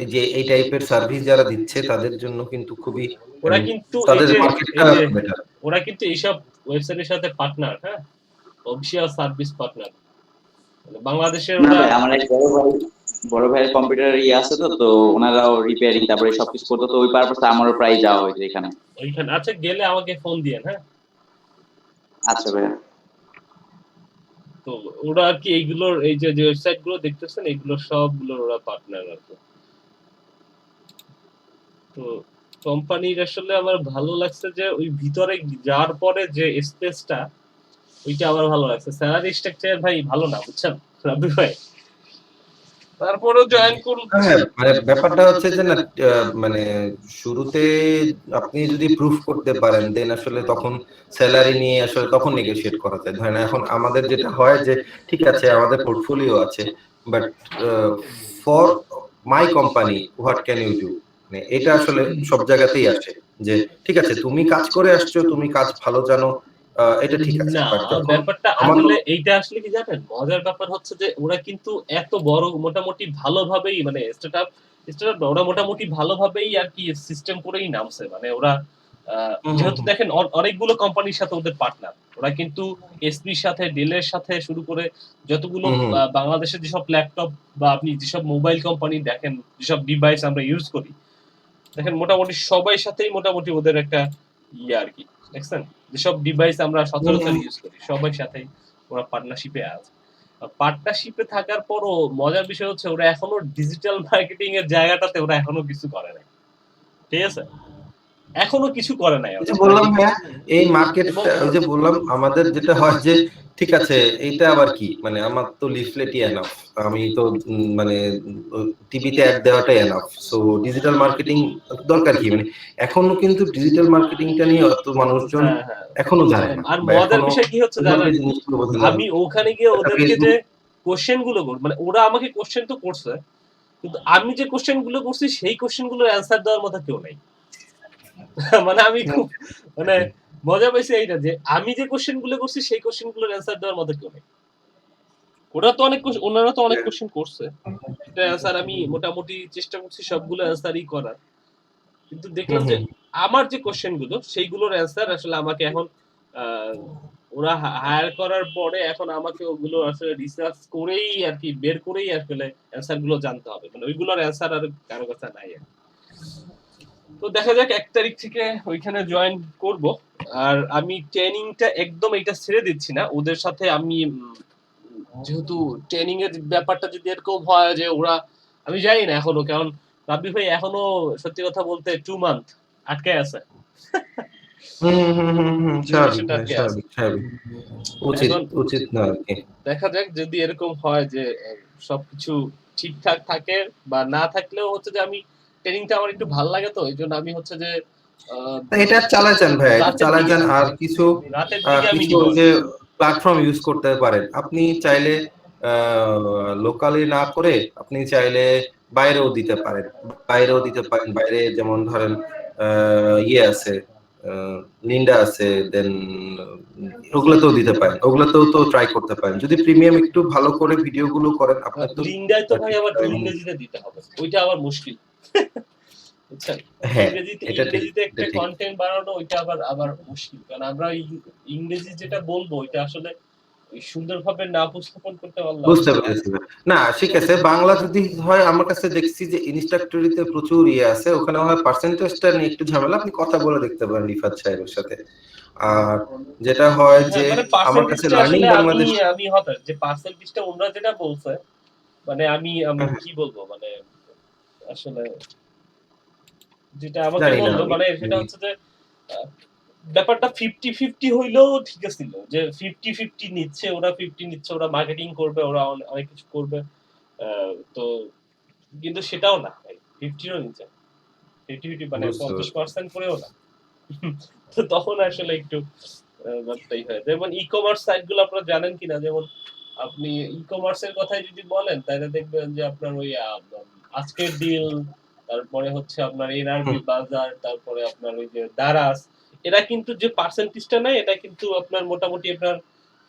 এই যে এই টাইপের সার্ভিস যারা দিচ্ছে তাদের জন্য কিন্তু খুবই ওরা কিন্তু এই তাদের যে মার্কেটটা এই যে বেটার। ওরা কিন্তু এইসব ওয়েবসাইটের সাথে পার্টনার, হ্যাঁ অফিসিয়াল সার্ভিস পার্টনার বাংলাদেশের না ওরা। ভাই, আমার এক বড় ভাইয়ের কম্পিউটার আছে, তো তো ওনারাও রিপেয়ারিং তারপরে সবকিছু করতো, তো ওই পারপাসে আমারও প্রায় যাওয়া হয়েছে এখানে। ওইখানে আচ্ছা, গেলে আমাকে ফোন দিয়েন হ্যাঁ। আচ্ছা ভাইয়া। তো ওরা আর কি এইগুলোর এই যে ওয়েবসাইট গুলো দেখতেছেন এইগুলো সবগুলোর ওরা পার্টনার আর কি। তো কোম্পানির আসলে আমার ভালো লাগছে যে ওই ভিতরে যাওয়ার পরে যে স্পেসটা ওইটা আমার ভালো লাগছে। স্যালারি স্ট্রাকচার ভাই ভালো না বুঝছেন রাব্বি ভাই। 1 তারিখে জয়েন করব, 1 তারিখে স্যালারি স্ট্রাকচার ভালো লাগছে না। 1 তারিখে স্যালারি স্ট্রাকচার তারপরেও জয়েন করুন। হ্যাঁ, মানে ব্যাপারটা হচ্ছে যে না মানে শুরুতে আপনি যদি প্রুফ করতে পারেন দেন আসলে তখন স্যালারি নিয়ে আসলে তখন নেগোশিয়েট করা যায়। ধরেন এখন আমাদের যেটা হয় যে ঠিক আছে আমাদের পোর্টফোলিও আছে but for my company what can you do, মানে এটা আসলে সব জায়গাতেই আসে যে ঠিক আছে তুমি কাজ করে আসছো, তুমি কাজ ভালো জানো, এটা ঠিক আছে, না, বাট যখন ব্যাপারটা আমার আসলে এইটা আসলে কি জানেন? মজার ব্যাপার হচ্ছে যে ওরা কিন্তু এত বড় মোটামুটি ভালোভাবেই মানে স্টার্টআপ ওরা মোটামুটি ভালোভাবেই আরকি সিস্টেম করেই নামছে। মানে ওরা যেহেতু দেখেন অনেকগুলো কোম্পানির সাথে ওদের পার্টনার। ওরা কিন্তু এসপির সাথে, ডেলের সাথে শুরু করে যতগুলো বাংলাদেশের যেসব ল্যাপটপ বা আপনি যেসব মোবাইল কোম্পানি দেখেন, যেসব ডিভাইস আমরা ইউজ করি, দেখেন মোটামুটি সবাই সাথেই মোটামুটি ওদের একটা আরকি। দেখছেন? যেসব ডিভাইস আমরা সচরাচর ইউজ করি সবার সাথেই ওরা পার্টনারশিপে আছে। পার্টনারশিপে থাকার পরও মজার বিষয় হচ্ছে ওরা এখনো ডিজিটাল মার্কেটিং এর জায়গাটাতে ওরা এখনো কিছু করে নাই। ঠিক আছে? এখনো কিছু করে নাই ওই ওরা। যে বললাম হ্যাঁ, এই মার্কেটটা ওই যে বললাম আমাদের যেটা হয় যে ঠিক আছে এইটা আবার কি, মানে আমার তো লিফলেটই এনাফ, আমি তো মানে টিভিতে অ্যাড দেওয়াটাই এনাফ, সো ডিজিটাল মার্কেটিং দরকার কি, মানে এখনো কিন্তু ডিজিটাল মার্কেটিংটা নিয়ে অত মানুষজন হ্যাঁ, হ্যাঁ। এখনো জানে না আর বা মজার এখনো বিষয় কি হচ্ছে ওইভাবে জানেন? জিনিসগুলো বোঝে না। আমি ওখানে গিয়ে একটা ওদেরকে যে কোশ্চেন গুলো মানে ওরা আমাকে কোশ্চেন তো করছে, কিন্তু আমি যে কোশ্চেন গুলো করছি সেই কোশ্চেন গুলোর অ্যান্সার দেওয়ার মতো কেউ নাই। মানে আমি খুব মানে মজা পাইছি এইটা যে আমি যে কোশ্চেন গুলো করছি সেই কোশ্চেন গুলোর অ্যান্সার দেওয়ার মতো কেউ নেই। ওনারা তো অনেক কোশ্চেন করছে। এটা অ্যান্সার আমি মোটামুটি চেষ্টা করছি সবগুলো অ্যান্সারই করার। কিন্তু দেখলাম যে আমার যে কোশ্চেন গুলো সেইগুলোর অ্যান্সার আসলে আমাকে এখন আহ, ওরা হায়ার করার পরে এখন আমাকে ওগুলো আসলে রিসার্চ করেই আর কি বের করেই আসলে অ্যান্সার গুলো জানতে হবে, মানে ওইগুলোর অ্যান্সার আর কারো কাছে নাই আর কি। তো দেখা যাক 1 তারিখ থেকে ওইখানে জয়েন করব। আর আমি ট্রেনিংটা একদম এটা ছেড়ে দিচ্ছি না ওদের সাথে। আমি যেহেতু ট্রেনিং এর ব্যাপারটা যদি এরকম হয় যে ওরা, আমি জানি না এখনো, কারণ রাব্বি ভাই এখনো সত্যি কথা বলতে 2 মান্থ আটকে আছে। স্বাভাবিক Duration-টা আটকে আছে। স্বাভাবিক স্বাভাবিক, উচিত এখন উচিত না আর কি। দেখা যাক যদি এরকম হয় যে সবকিছু ঠিকঠাক থাকে বা না থাকলেও হচ্ছে যে আমি ট্রেনিংটা আমার একটু ভালো লাগে, তো এই জন্য আমি হচ্ছে যে এটা চালায় যান ভাই, এটা রাতের চালায় দিকে যান। আর কিছু রাতের দিকে আমি কিছু নিব ওই যে প্ল্যাটফর্ম ইউজ করতে পারেন আপনি চাইলে, লোকালি না করে আপনি চাইলে বাইরেও দিতে পারেন, বাইরে যেমন ধরেন ইয়ে আছে, লিন্ডা আছে, দেন ওগুলোতেও দিতে পারেন, ওগুলোতেও তো ট্রাই করতে পারেন যদি প্রিমিয়াম একটু ভালো করে ভিডিও গুলো করেন আপনার তো। লিঙ্কডায় তো ভাই আবার ইংরেজিতে দিতে হবে, ওইটা আবার মুশকিল। বুঝছেন? হ্যাঁ এটা ঠিক, ইংরেজিতে একটা এটা ঠিক। কন্টেন্ট বানানো ওইটা আবার মুশকিল, কারণ আমরা ইংরেজি যেটা বলবো ওইটা আসলে ওই সুন্দরভাবে না উপস্থাপন করতে পারলাম। বুঝতে পেরেছি না, ঠিক আছে বাংলা যদি হয় আমার কাছে দেখছি যে ইনস্ট্রাক্টরিতে প্রচুর ইয়ে আছে, ওখানে হয় পার্সেন্টেজটা নিয়ে একটু ঝামেলা, আপনি কথা বলে দেখতে পারেন রিফাত সাহেবের সাথে। আর যেটা হয় যে মানে আমার কাছে পার্সেন্টেজটা লার্নিং আসলে বাংলাদেশ, আমি হতাশ যে পার্সেন্টেজটা ওনারা যেটা বলছে, মানে আমি কি বলবো, মানে আসলে যেটা আমাকে জানি না বললো আমি মানে সেটা হচ্ছে যে আহ, ব্যাপারটা 50-50 হইলেও ঠিক ছিল, যে 50-50 নিচ্ছে ওরা, 50 নিচ্ছে ওরা, মার্কেটিং করবে ওরা, অনেক কিছু করবে, তো কিন্তু সেটাও না ভাই, 50ও নিচ্ছে 50-50 মানে বুঝতে পারছি। 50% করেও না। তো তখন আসলে একটু ব্যাপারটাই হয়। যেমন ই কমার্স সাইট গুলো আপনারা জানেন কিনা, যেমন আপনি ই কমার্সের কথাই যদি বলেন তাহলে দেখবেন যে আপনার ওই আজকের ডিল, তারপরে হচ্ছে আপনার এনআরবি বাজার, তারপরে আপনার ওই যে দারাস, এরা কিন্তু যে পার্সেন্টেজটা নেয় এটা কিন্তু আপনার মোটামুটি আপনার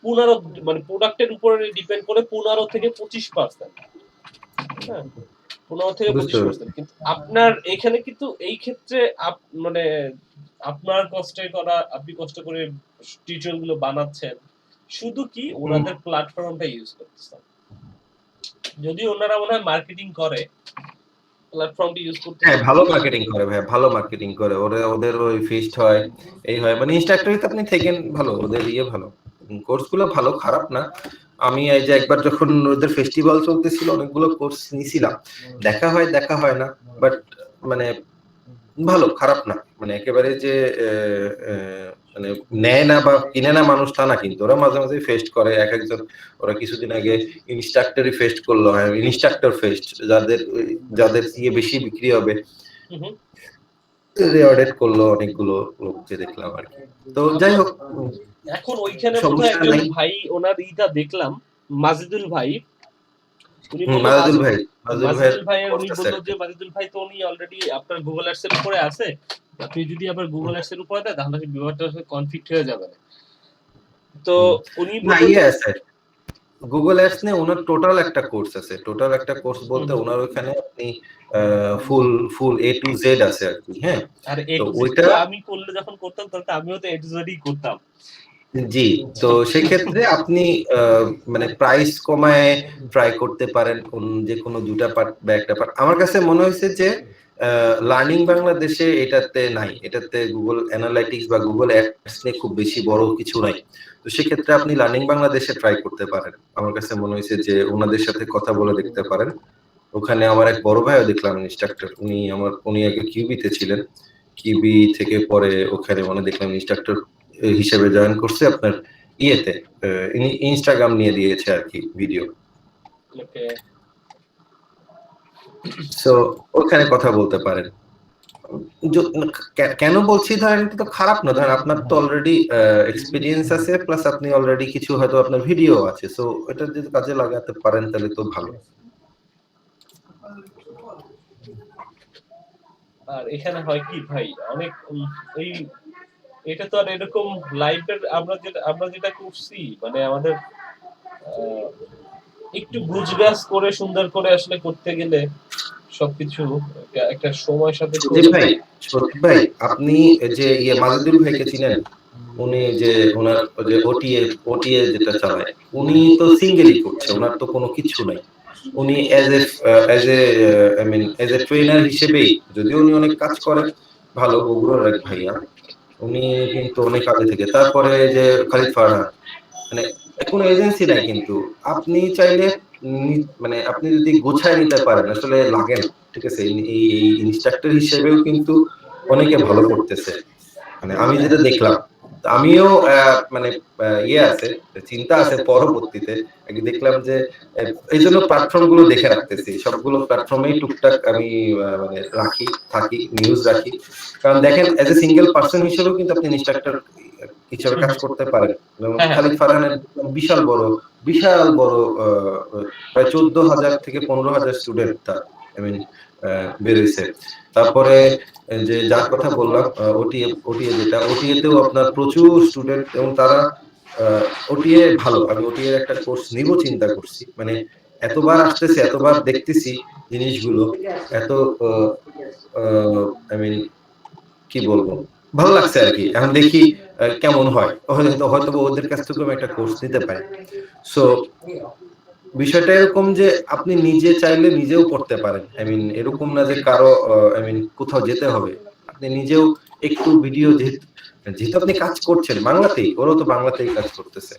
15 মানে প্রোডাক্টের উপরে ডিপেন্ড করে 15 থেকে 25%। হ্যাঁ, 15 থেকে বুঝতে পারছি। 25%। কিন্তু আপনার এখানে কিন্তু এই ক্ষেত্রে মানে আপনার কষ্টে করা, আপনি কষ্ট করে টিউটোরিয়াল গুলো বানাচ্ছেন, শুধু কি ওনাদের প্ল্যাটফর্মটা ইউজ করতেছেন। যদি ওনারা মনে হয় মার্কেটিং করে, প্ল্যাটফর্মটা ইউজ করতে হ্যাঁ ভালো মার্কেটিং করে ভাই, ভালো মার্কেটিং করে, ওদের ওই ফিস্ট হয়, এই হয়, মানে ইনস্ট্রাক্টরিতে আপনি থাকেন ভালো, ওদের ইয়ে ভালো, কোর্স গুলো ভালো, খারাপ না। আমি এই যে একবার যখন ওদের ফেস্টিভ্যাল চলতেছিল অনেকগুলো কোর্স নিয়েছিলাম, দেখা হয় না, বাট মানে ভালো, খারাপ না, মানে একেবারে যে মানে নেয় না বা কিনে না মানুষ তা না, কিন্তু ওরা মাঝে মাঝে ফেস্ট করে এক একজন। ওরা কিছুদিন আগে ইনস্ট্রাক্টরই ফেস্ট করলো, হ্যাঁ ইনস্ট্রাক্টর ফেস্ট, যাদের যাদের বেশি বিক্রি হবে হুম হুম। রিওয়ার্ডেড করলো অনেকগুলো লোককে দেখলাম আর কি। তো যাই হোক, এখন ওইখানে বোধহয় সমস্যা একজন নাই। ভাই, ওনার ইটা দেখলাম, মাজিদুল ভাই, উনি বললো মাজাদুল ভাই, মাজাদুল ভাইয়ের মাজিদুল ভাইয়ের উনি করতেছে বললো যে মাজিদুল ভাই তো উনি অলরেডি আপনার গুগল অ্যাডস এর উপরে আছে, আপনি যদি আবার গুগল অ্যাডস এর উপরে দেন তাহলে বিভাগটা কনফ্লিক্ট হয়ে যাবে। তো উনি না বললো ইয়ে যে আছে, গুগল অ্যাডস নিয়ে ওনার টোটাল একটা কোর্স আছে। টোটাল একটা কোর্স বলতে ওনার ওখানে আপনি ফুল ফুল এ টু জেড আছে আর কি। হ্যাঁ, আর এ তো টু জেড ওইটা তো আমি করলে যখন করতাম তখন তো আমিও তো এ টু জেডই করতাম। জি, তো সেক্ষেত্রে আপনি মানে প্রাইস কমায় ট্রাই করতে পারেন যে কোনো দুটা পার্ট বা একটা পার্ট। আমার কাছে মনে হয়েছে যে লার্নিং বাংলাদেশে এটাতে নাই, এটাতে গুগল অ্যানালাইটিক্স বা গুগল অ্যাডস নিয়ে খুব বেশি বড় কিছু নাই। তো সেক্ষেত্রে আপনি লার্নিং বাংলাদেশে ট্রাই করতে পারেন। আমার কাছে মনে হয়েছে যে ওনাদের সাথে কথা বলে দেখতে পারেন। ওখানে আমার এক বড় ভাইও দেখলাম ইনস্ট্রাক্টর, উনি আগে কিউবিতে ছিলেন, কিউবি থেকে পরে ওখানে মানে দেখলাম ইনস্ট্রাক্টর হিসেবে জয়েন করছে আপনার ইয়েতে, ইনস্টাগ্রাম নিয়ে দিয়েছে আর কি ভিডিও। ওকে, সো ওখানে কথা বলতে পারেন। কেন বলছি ধরেন এটা তো খারাপ না, ধরেন আপনার তো অলরেডি এক্সপিরিয়েন্স আছে, প্লাস আপনি অলরেডি কিছু হয়তো আপনার ভিডিও আছে, সো এটা যদি কাজে লাগাতে পারেন তাহলে তো ভালো। আর এখানে হয় কি ভাই, অনেক এই এটা তো আর এরকম লাইভের আমরা যেটা করছি মানে আমাদের একটু গুজগাছ করে সুন্দর করে আসলে করতে গেলে সবকিছু একটা সময় সাথে সত্যি ভাই আপনি যে ইয়ে মাজিদুল ভাইকে চিনেন? উনি যে ওনার যে ওটিএ যেটা চালায়, উনি তো সিঙ্গেলই করছে, ওনার তো কোনো কিছু নাই। উনি এজ এ ট্রেনার হিসেবেই, যদিও উনি অনেক কাজ করেন ভালো, বগুড়ার এক ভাইয়া, উনি কিন্তু অনেক আগে থেকে। তারপরে যে খালিদ ফারহান, মানে কোনো এজেন্সি নাই, কিন্তু আপনি চাইলে মানে আপনি যদি গোছায় নিতে পারেন আসলে লাগে না, ঠিক আছে? এই ইনস্ট্রাক্টর হিসেবেও কিন্তু অনেকে ভালো করতেছে, মানে আমি যেটা দেখলাম। আমিও মানে ইয়ে আছে, চিন্তা আছে পরবর্তীতে দেখলাম যে এই জন্য প্ল্যাটফর্ম গুলো দেখে রাখতেছি, সবগুলো প্ল্যাটফর্মেই টুকটাক আমি মানে থাকি নিউজ রাখি। কারণ দেখেন এজ এ সিঙ্গেল পার্সন হিসেবেও কিন্তু আপনি ইনস্ট্রাক্টর হিসেবে কাজ করতে পারেন। যেমন খালিদ ফারহানের বিশাল বড় প্রায় 14,000 থেকে 15,000 স্টুডেন্ট তার, আই মিন বের হয়েছে। তারপরে যে যার কথা বললাম ওটিএ যেটা, ওটিএ তেও আপনার প্রচুর স্টুডেন্ট, এবং তারা ওটিএ ভালো। আমি ওটিএ একটা কোর্স নিব চিন্তা করছি, মানে এতবার আসতেছে, এতবার দেখতেছি জিনিসগুলো, এত আই মিন কি বলবো, ভালো লাগছে আর কি। এখন দেখি কেমন হয়, হয়তো ওদের কাছ থেকে আমি একটা কোর্স নিতে পারি। সো বিষয়টা এরকম যে আপনি নিজে চাইলে নিজেও পড়তে পারেন, আই মিন এরকম না যে কারো আই মিন কোথাও যেতে হবে। আপনি নিজেও একটু ভিডিও, যেহেতু আপনি কাজ করছেন বাংলাতেই, ওরাও তো বাংলাতেই কাজ করতেছে।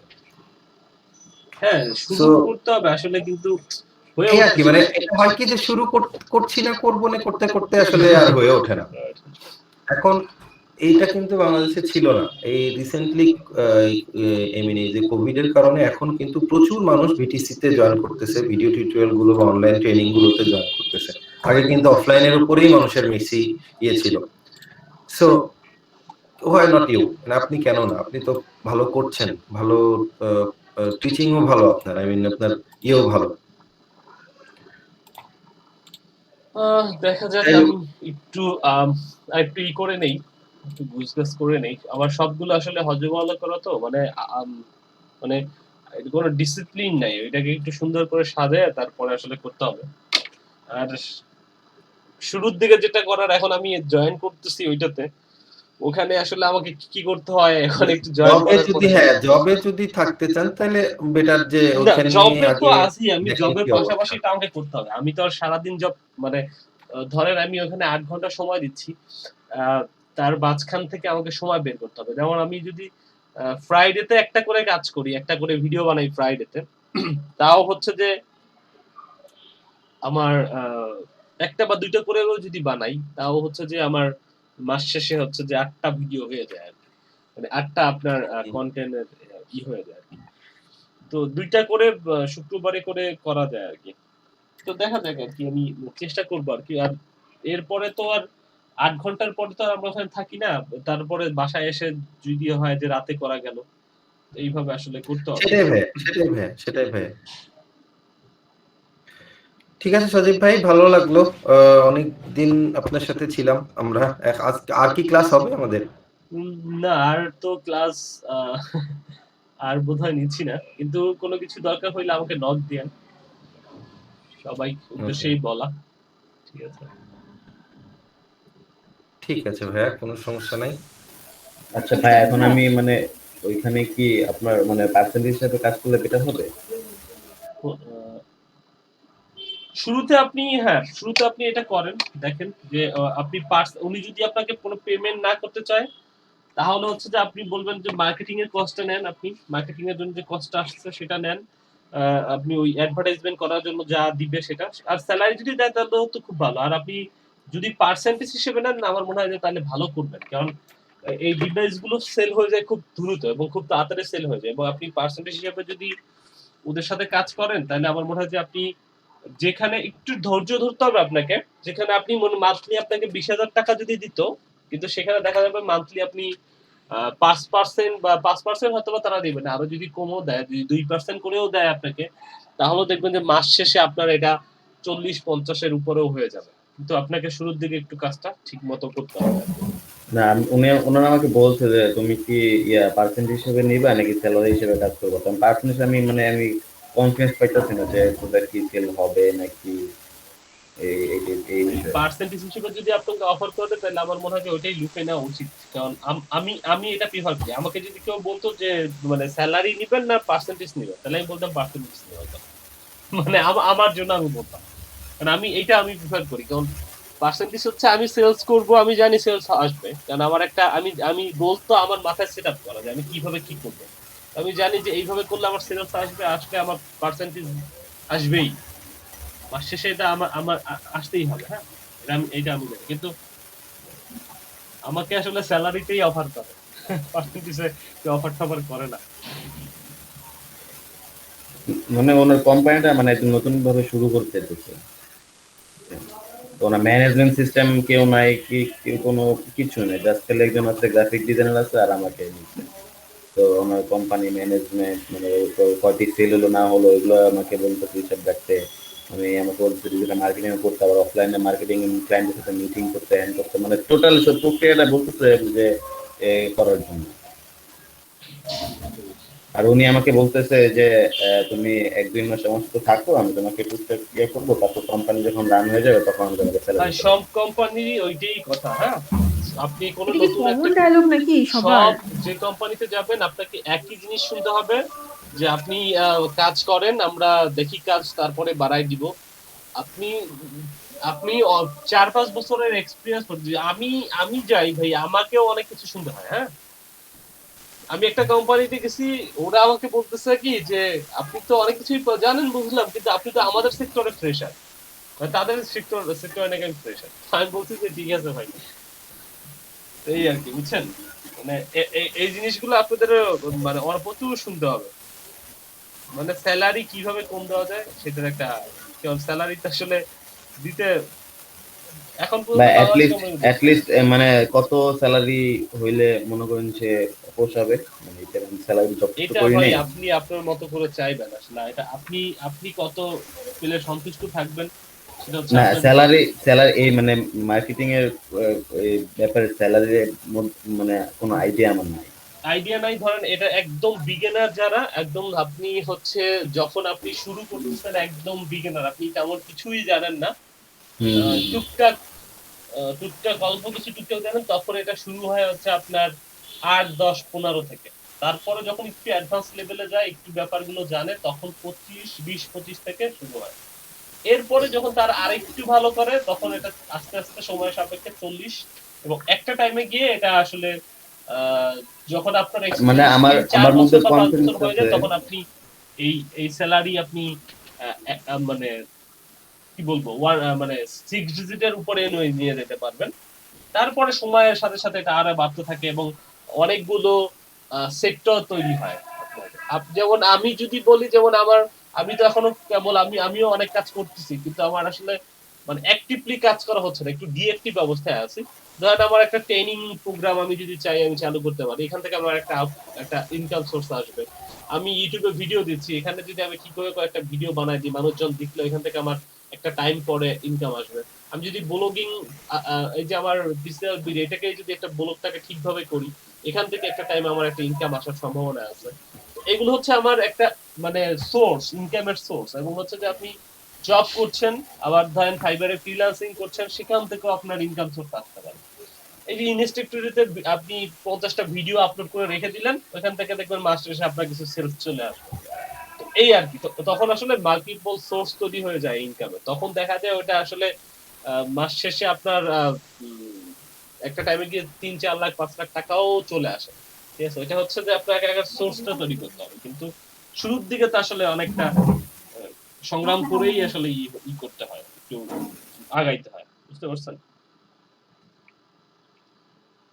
হ্যাঁ, সো শুরু করতে হবে আসলে, কিন্তু হয়ে এই আর ওঠে কি, মানে এটা হয় কি যে শুরু করছি না, করবো না, করতে করতে আসলে আর হয়ে ওঠে না। এখন এইটা কিন্তু বাংলাদেশে ছিল না। এই রিসেন্টলি এই যে কোভিড এর কারণে এখন কিন্তু প্রচুর মানুষ ভিটিসি তে জয়েন করতেছে, ভিডিও টিউটোরিয়াল গুলো বা অনলাইন ট্রেনিং গুলোতে জয়েন করতেছে। আগে কিন্তু অফলাইনের উপরেই মানুষের বেশি ইয়ে ছিল। সো হোয়াই নট ইউ, মানে আপনি কেন না, আপনি তো ভালো করছেন, ভালো টিচিংও ভালো আপনার, আই মিন আপনার ইয়েও ভালো। দেখা যাক, যাই হোক, আমি একটু একটু ই করে নেই, একটু গুজগাছ করে নেই। আমার সবগুলো আসলে হজমালা করা তো, মানে মানে কোনো ডিসিপ্লিন নাই, ওইটাকে একটু সুন্দর করে সাজায় তারপরে আসলে করতে হবে। আর শুরুর দিকে যেটা করার, এখন আমি জয়েন করতেছি ওইটাতে, ওখানে আসলে আমাকে কি করতে হয় এখন একটু জয়েন করার পরে। জবে যদি থাকতে চান তাহলে বেটার যে না, ওখানে নিয়ে জবে তো আগে আছি আমি, দেখেন জবের কি পাশাপাশি অবস্থা। এটা আমাকে করতে হবে। আমি তো আর সারাদিন জব মানে ধরেন আমি ওখানে ৮ ঘন্টা সময় দিচ্ছি, তার মাঝখান থেকে আমাকে সময় বের করতে হবে। যেমন আমি যদি ফ্রাইডেতে একটা করে কাজ করি, একটা করে ভিডিও বানাই ফ্রাইডেতে, তাও হচ্ছে যে আমার একটা বা দুইটা করেও যদি বানাই, তাও হচ্ছে যে আমার মাস শেষে হচ্ছে যে ৮টা ভিডিও হয়ে যায় আর কি। মানে 8টা আপনার কন্টেন্টের হয়ে যায় আরকি। তো 2টা করে শুক্রবারে করে করা যায় আরকি। তো দেখা যাক আরকি, আমি চেষ্টা করব আরকি। আর এরপরে তো আর ৮ ঘন্টার পরে তো আর আমরা ওখানে থাকি না। তারপরে বাসায় এসে যদি হয় যে রাতে করা গেল। এইভাবে আসলে করতে হবে। সেটাই ভাইয়া, সেটাই ভাইয়া, সেটাই ভাইয়া। ঠিক আছে সজীব ভাই, ভালো লাগলো। অনেকদিন আপনার সাথে ছিলাম আমরা। আজ আর কি ক্লাস হবে আমাদের? না আর তো ক্লাস আ আর বোধহয় নিচ্ছি না। কিন্তু কোন কিছু দরকার হইলে আমাকে নক দিয়েন। সবাই ওকে, উদ্দেশ্যেই বলা। ঠিক আছে? ঠিক আছে ভাইয়া, কোনো সমস্যা নাই। আচ্ছা ভাই, এখন আমি মানে ওইখানে কি আপনার মানে পার্সেন্টেজ হিসাবে কাজ করলে বেটার হবে? তো শুরুতে আপনি এটা করেন। দেখেন যে আপনি উনি যদি আপনাকে কোনো পেমেন্ট না করতে চায়, তাহলে হচ্ছে যে আপনি বলবেন যে মার্কেটিং এর কস্টটা নেন আপনি। মার্কেটিং এর জন্য যে কস্টটা আসছে সেটা নেন। আপনি ওই অ্যাডভার্টাইজমেন্ট করার জন্য যা দিবে সেটা। আর সেলারি যদি দেয় তাহলেও তো খুব ভালো। আর আপনি যদি পার্সেন্টেজ হিসেবে নেন, আমার মনে হয় যে তাহলে ভালো করবেন। কারণ এই ডিভাইস গুলো সেল হয়ে যায় খুব দ্রুত এবং খুব তাড়াতাড়ি সেল হয়ে যায়। এবং আপনি পার্সেন্টেজ হিসেবে যদি ওদের সাথে কাজ করেন, তাহলে আমার মনে হয় যে আপনি যেখানে একটু ধৈর্য ধরতে হবে আপনাকে, যেখানে আপনি মান্থলি আপনাকে ৳২০,০০০ যদি দিত, কিন্তু সেখানে দেখা যাবে মান্থলি আপনি ৫% বা ৫% হয়তোবা তারা দিবে না। আরো যদি কমও দেয়, যদি ২% করেও দেয় আপনাকে, তাহলেও দেখবেন যে মাস শেষে আপনার এটা ৪০-৫০ এর উপরেও হয়ে যাবে। কিন্তু আপনাকে শুরুর দিকে একটু কাজটা ঠিকমতো করতে হবে আরকি। না, ওনারা আমাকে বলছে যে তুমি কি পার্সেন্ট হিসেবে নিবা নাকি স্যালারি হিসেবে কাজ করবো? কারণ পার্সেন্ট আমি কনফিডেন্স পাইতেছি না যে তোদের কি সেল হবে নাকি এই বিষয়ে। পার্সেন্টেজ হিসেবে যদি আপনাকে অফার করে তাহলে আমার মনে হয় যে ওইটাই লুফে নেওয়া উচিত। কারণ আমি এটা প্রিফার করি। আমাকে যদি কেউ বলতো যে মানে সেলারি নিবেন না পার্সেন্টেজ নিবেন, তাহলে আমি বলতাম পার্সেন্টেজ নেওয়ার কথা। মানে আমার জন্য আমি বলতাম। কারণ আমি প্রিফার করি। কারণ পার্সেন্টেজ হচ্ছে আমি সেলস করব, আমি জানি সেলস আসবে। কারণ আমার একটা আমি গোল তো আমার মাথায় সেট আপ করা যে আমি কিভাবে কি করব। আমি জানি যে এইভাবে করলে আমার সেলস আসবে, আসলে আমার পার্সেন্টেজ আসবেই। মাস শেষে এটা আমার আমার আসতেই হবে, হ্যাঁ? এটা আমি জানি। কিন্তু আমাকে আসলে সেলারিতেই অফার করে। পার্সেন্টেজে কেউ অফার-টফার করে না। মানে ওনার কোম্পানিটা মানে একদম নতুন ভাবে শুরু করতে চাইতেছে। তো ওনার ম্যানেজমেন্ট সিস্টেম কেউ নাই, কেউ কোনো কিছু নেই, জাস্ট খালি একজন আছে গ্রাফিক ডিজাইনার আছে আর আমাকে নিচ্ছে। তো আমার কোম্পানি ম্যানেজমেন্ট মানে কয়টি সেল হলো না হলো এগুলো আমাকে বলতেছে হিসাব রাখতে। আমাকে বলছে যেটা মার্কেটিং করতে, আবার অফলাইনে মার্কেটিং ক্লায়েন্টের সাথে মিটিং করতে, হ্যান্ড করতে, মানে টোটাল সব প্রক্রিয়াটা বলতেছে যে করার জন্য। আর উনি আমাকে বলতেছে যে তুমি ১-২ মাস আমার সাথে থাকো, আমি তোমাকে টুকটাক করবো, তারপর কোম্পানি যখন রান হয়ে যাবে তখন আমি তোমাকে ভাই স্যালারি দেবো। সব কোম্পানিরই ওইটাই কথা, হ্যাঁ? আপনি কোন এটা কি নতুন একটা কমন ডায়লগ নাকি সবার? সব যে কোম্পানিতে যাবেন আপনাকে একই জিনিস শুনতে হবে যে আপনি কাজ করেন, আমরা দেখি কাজ তারপরে বাড়ায় দিব। আপনি আপনি ৪-৫ বছরের এক্সপেরিয়েন্স আমি আমি যাই ভাই, আমাকেও অনেক কিছু শুনতে হয়, হ্যাঁ? আমি একটা কোম্পানিতে গেছি, ওরা আমাকে বলতেছে কি যে আপনি তো অনেক কিছুই জানেন বুঝলাম, কিন্তু আপনি তো আমাদের সেক্টরে ফ্রেশার। তাদের সেক্টরে নাকি আমি ফ্রেশার। আমি বলছি যে ঠিক আছে ভাই। এই আরকি বুঝছেন? মানে এই জিনিসগুলো আপনাদের মানে প্রচুর শুনতে হবে। মানে সেলারি কিভাবে কম দেওয়া যায় সেটার একটা, কারণ সেলারি তো আসলে দিতে এখন বা পর্যন্ত বাংলাদেশ কোম্পানি দিচ্ছে না। অ্যাটলিস্ট মানে কত স্যালারি হইলে মনে করেন সে পোষাবে? মানে এটা স্যালারি জব তো এটা করি ভাই নাই। আপনি আপনার মতো করে চাইবেন আসলে। এটা আপনি কত পেলে সন্তুষ্ট থাকবেন সেটা হচ্ছে না, আপনার উপর। স্যালারি এই মানে মার্কেটিং এর এই ব্যাপারে স্যালারির মানে কোনো আইডিয়া আমার নাই। আইডিয়া নাই, ধরেন এটা একদম বিগিনার যারা, একদম আপনি হচ্ছে যখন আপনি শুরু করতেছেন একদম বিগিনার, আপনি তেমন কিছুই জানেন না। হুম, হুম, হুম। টুকটাক টুকটাক অল্প কিছু টুকটাক জানেন, তখন এটা শুরু হয় হচ্ছে আপনার ৮, ১০, ১৫ থেকে। তারপরে যখন একটু অ্যাডভান্স লেভেলে যায়, একটু ব্যাপারগুলো জানে, তখন ২৫, ২০, ২৫ থেকে শুরু হয়। এরপরে যখন তারা আরেকটু ভালো করে তখন এটা আস্তে আস্তে সময় সাপেক্ষে ৪০, এবং একটা টাইমে গিয়ে এটা আসলে আহ, যখন আপনার মানে এক্সপিরিয়েন্স আমার ৩-৪ আমার মধ্যে বছর বা ৫ বছর কনফিডেন্স হয়ে আছে। যায়, তখন আপনি এই স্যালারি আপনি মানে কি বলবো মানে 6 ডিজিটের উপরে নিয়ে যেতে পারবেন। তারপরে সময়ের সাথে সাথে এটা আরো বাড়তে থাকে, এবং অনেকগুলো সেক্টর তৈরি হয় আপনাদের। যেমন আমি যদি বলি, যেমন আমি তো এখনো কেবল আমিও অনেক কাজ করতেছি, কিন্তু আমার আসলে মানে অ্যাক্টিভলি কাজ করা হচ্ছে না, একটু ডিএক্টিভ অবস্থায় আছি। ধরেন আমার একটা ট্রেনিং প্রোগ্রাম আমি যদি চাই আমি চালু করতে পারি, এখান থেকে আমার একটা ইনকাম সোর্স আসবে। আমি ইউটিউবে ভিডিও দিচ্ছি, এখানে যদি আমি ঠিক করে কয়েকটা ভিডিও বানাই দিই, মানুষজন দেখলে এখান থেকে আমার একটা টাইম পরে ইনকাম আসবে। আমি যদি ব্লগিং, এই যে আমার ডিজিটাল ভিডিও, এটাকে যদি একটা ব্লগটাকে ঠিকভাবে করি, এখান থেকে একটা টাইম আমার একটা ইনকাম আসার সম্ভাবনা আছে। এগুলো হচ্ছে আমার একটা মানে সোর্স, ইনকামের সোর্স। এবং হচ্ছে যে আপনি জব করছেন, আবার ধরেন ফাইবারে ফ্রিল্যান্সিং করছেন, সেখান থেকেও আপনার ইনকাম সোর্স আসতে পারে। এই যে ইনস্টিটিউটে আপনি 50টা ভিডিও আপলোড করে রেখে দিলেন, ওইখান থেকে দেখবেন মাস শেষে আপনার কিছু সেলস চলে আসবে। তো এই আর কি, তখন আসলে মাল্টিপল সোর্স তৈরি হয়ে যায় ইনকামে। তখন দেখা যায় ওটা আসলে মাস শেষে আপনার একটা টাইমে গিয়ে 3-4 লাখ 5 লাখ টাকাও চলে আসে। ঠিক আছে, এটা হচ্ছে যে আপনাকে একটা সোর্সটা তৈরি করতে হবে, কিন্তু শুরুর দিকে তো আসলে অনেকটা সংগ্রাম করেই আসলে ই করতে হয়, একটু আগাইতে হয়। বুঝতে পারছেন?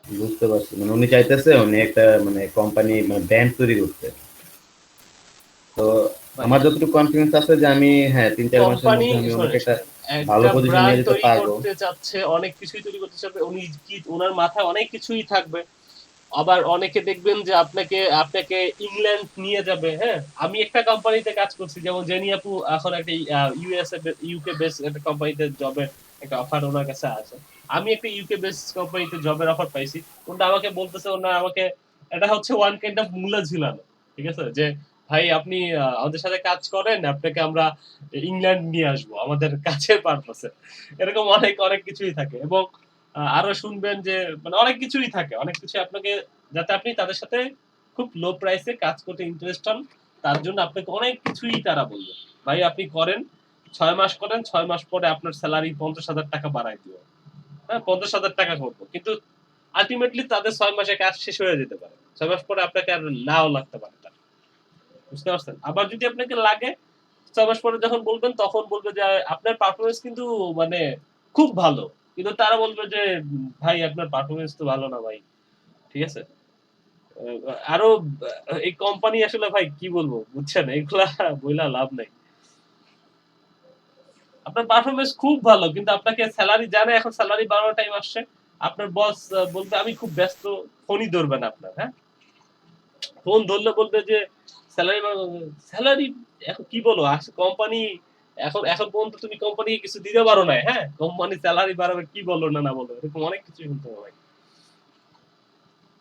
বুঝতে পারছি, মানে উনি চাইতেছে উনি একটা মানে কোম্পানি মানে ব্র্যান্ড তৈরি করতে। তো আমার যতটুকু কনফিডেন্স আছে যে আমি হ্যাঁ 3-4 মাসের কোম্পানি মধ্যে আমি ওনাকে একটা ভালো একটা পজিশন ব্র্যান্ড নিয়ে যেতে তৈরি পারবো। করতে চাচ্ছে, অনেক কিছুই তৈরি করতে চাচ্ছে। উনি কি ওনার মাথায় অনেক কিছুই থাকবে। আবার অনেকে দেখবেন যে আপনাকে আপনাকে ইংল্যান্ড নিয়ে যাবে। হ্যাঁ, আমি একটা কোম্পানিতে কাজ করছি, যেমন জেনি আপু এখন একটা ইউকে বেস একটা কোম্পানিতে জবের একটা অফার ওনার কাছে আছে। আমি একটা ইউকে বেস কোম্পানিতে জবের অফার পাইছি। ওটা আমাকে বলতেছে, ওনার আমাকে এটা হচ্ছে ওয়ান কাইন্ড অফ মূলা ঝুলানো। ঠিক আছে, যে ভাই আপনি আমাদের সাথে কাজ করেন, আপনাকে আমরা ইংল্যান্ড নিয়ে আসবো আমাদের কাছের পারপাসে। এরকম অনেক অনেক কিছুই থাকে। এবং আরো শুনবেন যে মানে অনেক কিছুই থাকে, অনেক কিছু আপনাকে, যাতে আপনি তাদের সাথে খুব লো প্রাইসে কাজ করতে ইন্টারেস্ট হন, তার জন্য আপনাকে অনেক কিছুই তারা বলবে। ভাই আপনি করেন, 6 মাস করেন, 6 মাস পরে আপনার স্যালারি 50,000 টাকা বাড়াই দিব। হ্যাঁ, 50,000 টাকা করবো, কিন্তু আলটিমেটলি তাদের 6 মাসে কাজ শেষ হয়ে যেতে পারে। 6 মাস পরে আপনাকে আর নাও লাগতে পারে না। বুঝতে পারছেন? আবার যদি আপনাকে লাগে, 6 মাস পরে যখন বলবেন, তখন বলবে যে আপনার পারফরমেন্স কিন্তু মানে খুব ভালো, কিন্তু তারা বলবে যে ভাই আপনার পারফরমেন্স তো ভালো না ভাই। ঠিক আছে, আরো এই কোম্পানি আসলে ভাই কি বলবো বুঝছেন, এগুলা বইলা লাভ নাই। আপনার পারফরমেন্স খুব ভালো, কিন্তু আপনাকে স্যালারি জানে, এখন স্যালারি বাড়ানোর টাইম আসছে, আপনার বস বলবে আমি খুব ব্যস্ত, ফোনই ধরবে না আপনার। হ্যাঁ, ফোন ধরলে বলবে যে স্যালারি স্যালারি, এখন কি বলো, কোম্পানি এখন এখন পর্যন্ত তুমি কোম্পানিকে কিছু দিতে পারো না। হ্যাঁ, কোম্পানি স্যালারি বাড়াবে, কি বলো না না বলো, এরকম অনেক কিছু শুনতে হবে।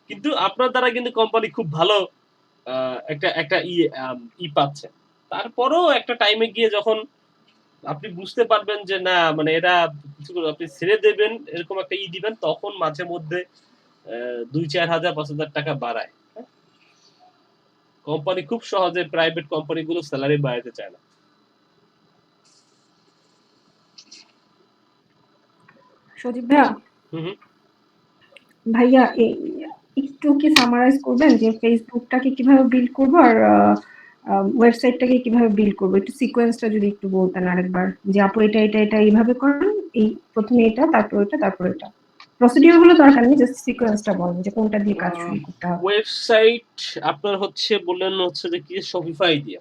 কিন্তু আপনার দ্বারা কিন্তু কোম্পানি খুব ভালো একটা একটা ই পাচ্ছে। তারপরও একটা টাইমে গিয়ে যখন আপনি বুঝতে পারবেন যে না মানে এটা কিছু আপনি ছেড়ে দেবেন, এরকম একটা দিবেন, তখন মাঝে মধ্যে 2-4 হাজার 5,000 টাকা বাড়ায়। কোম্পানি খুব সহজে, প্রাইভেট কোম্পানিগুলো স্যালারি বাড়াতে চায় না। সজীব ভাইয়া, হুম, হুম। ভাইয়া একটু কি সামারাইজ করবেন যে ফেসবুকটাকে কিভাবে বিল্ড করবো আর ওয়েবসাইটটাকে কিভাবে বিল্ড করবো, একটু সিকোয়েন্সটা যদি একটু বলতেন আরেকবার, যে আপু এটা এটা এটা এইভাবে করেন, এই প্রথমে এটা, তারপর এটা, তারপর এটা। প্রসিডিউর গুলো দরকার নেই, জাস্ট সিকোয়েন্সটা বলেন যে কোনটা দিয়ে কাজ শুরু করতে হবে। ওয়েবসাইট আপনার হচ্ছে বললেন হচ্ছে যে কি শপিফাই দিয়ে।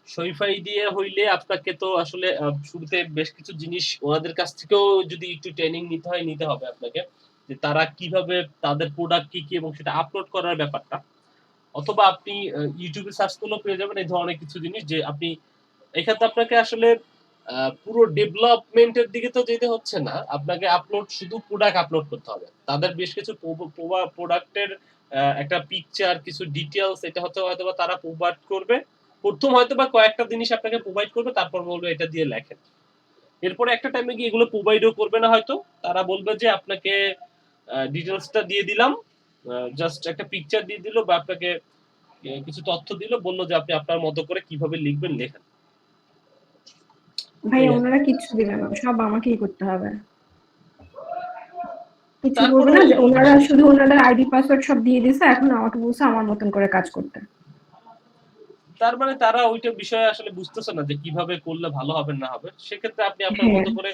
শপিফাই দিয়ে হইলে আপনাকে তো আসলে শুরুতে বেশ কিছু জিনিস ওনাদের কাছ থেকেও যদি একটু ট্রেনিং নিতে হয়, নিতে হবে আপনাকে, যে তারা কিভাবে তাদের প্রোডাক্ট কি কি এবং সেটা আপলোড করার ব্যাপারটা। অথবা আপনি ইউটিউবে সার্চ করলেও পেয়ে যাবেন এই ধরনের কিছু জিনিস, যে আপনি এখানে তো আপনাকে আসলে পুরো ডেভেলপমেন্টের দিকে তো যেতে হচ্ছে না, আপনাকে আপলোড শুধু প্রোডাক্ট আপলোড করতে হবে। তাদের বেশ কিছু প্রোডাক্টের একটা পিকচার, কিছু ডিটেইলস, এটা হয়তোবা তারা প্রোভাইড করবে। প্রথম হয়তোবা কয়েকটা জিনিস আপনাকে প্রোভাইড করবে, তারপর বলবে এটা দিয়ে লেখেন। এরপরে একটা টাইমে গিয়ে এগুলো প্রোভাইডও করবে না হয়তো, তারা বলবে যে আপনাকে ডিটেইলসটা দিয়ে দিলাম, জাস্ট একটা পিকচার দিয়ে দিল বা আপনাকে কিছু তথ্য দিল, বললো যে আপনি আপনার মতো করে কিভাবে লিখবেন লেখেন। ভাইয়া ওনারা কিচ্ছু দিবেন না, সব আমাকেই করতে হবে। কিছু করবে তারপরেও না, যে ওনারা শুধু ওনাদের আইডি পাসওয়ার্ড সব দিয়ে দিয়েছে, এখন আমাকে বলছে আমার মতন করে কাজ করতে। তার মানে তারা ওইটা বিষয়ে আসলে বুঝতেছে না যে কিভাবে করলে ভালো হবে না হবে। সেক্ষেত্রে আপনি আপনার হ্যাঁ, মতো করে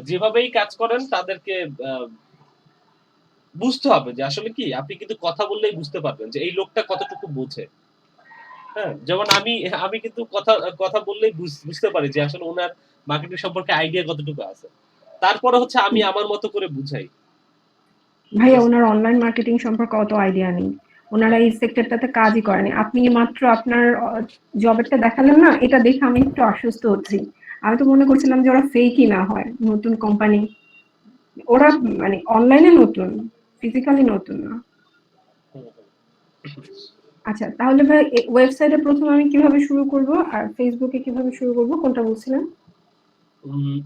যেভাবেই কাজ করেন তাদেরকে বুঝতে হবে যে আসলে কি আপনি কিন্তু কথা বললেই বুঝতে পারবেন যে এই লোকটা কতটুকু বোঝে। হ্যাঁ? যেমন আমি আমি কিন্তু কথা কথা বললেই বুঝতে পারি যে আসলে উনার মার্কেটিং সম্পর্কে আইডিয়া কতটুকু আছে। তারপরে হচ্ছে আমি আমার মতো করে বুঝাই। ঠিক ভাইয়া আছে? ওনার অনলাইন মার্কেটিং সম্পর্কে অত আইডিয়া নেই, ওনারা এই সেক্টরটাতে কাজই করেনি। আপনি মাত্র আপনার জবেরটা দেখালেন না, এটা দেখে আমি একটু আশ্বস্ত হচ্ছি। আমি তো মনে করছিলাম যে ওরা ফেকই না হয়, নতুন কোম্পানি, ওরা মানে অনলাইনে নতুন, ফিজিক্যালি নতুন না। হুম, হুম। আচ্ছা তাহলে ভাই ওয়েবসাইটে প্রথমে আমি কিভাবে শুরু করব আর ফেসবুকে কিভাবে শুরু করব কোনটা বলছিলেন? উম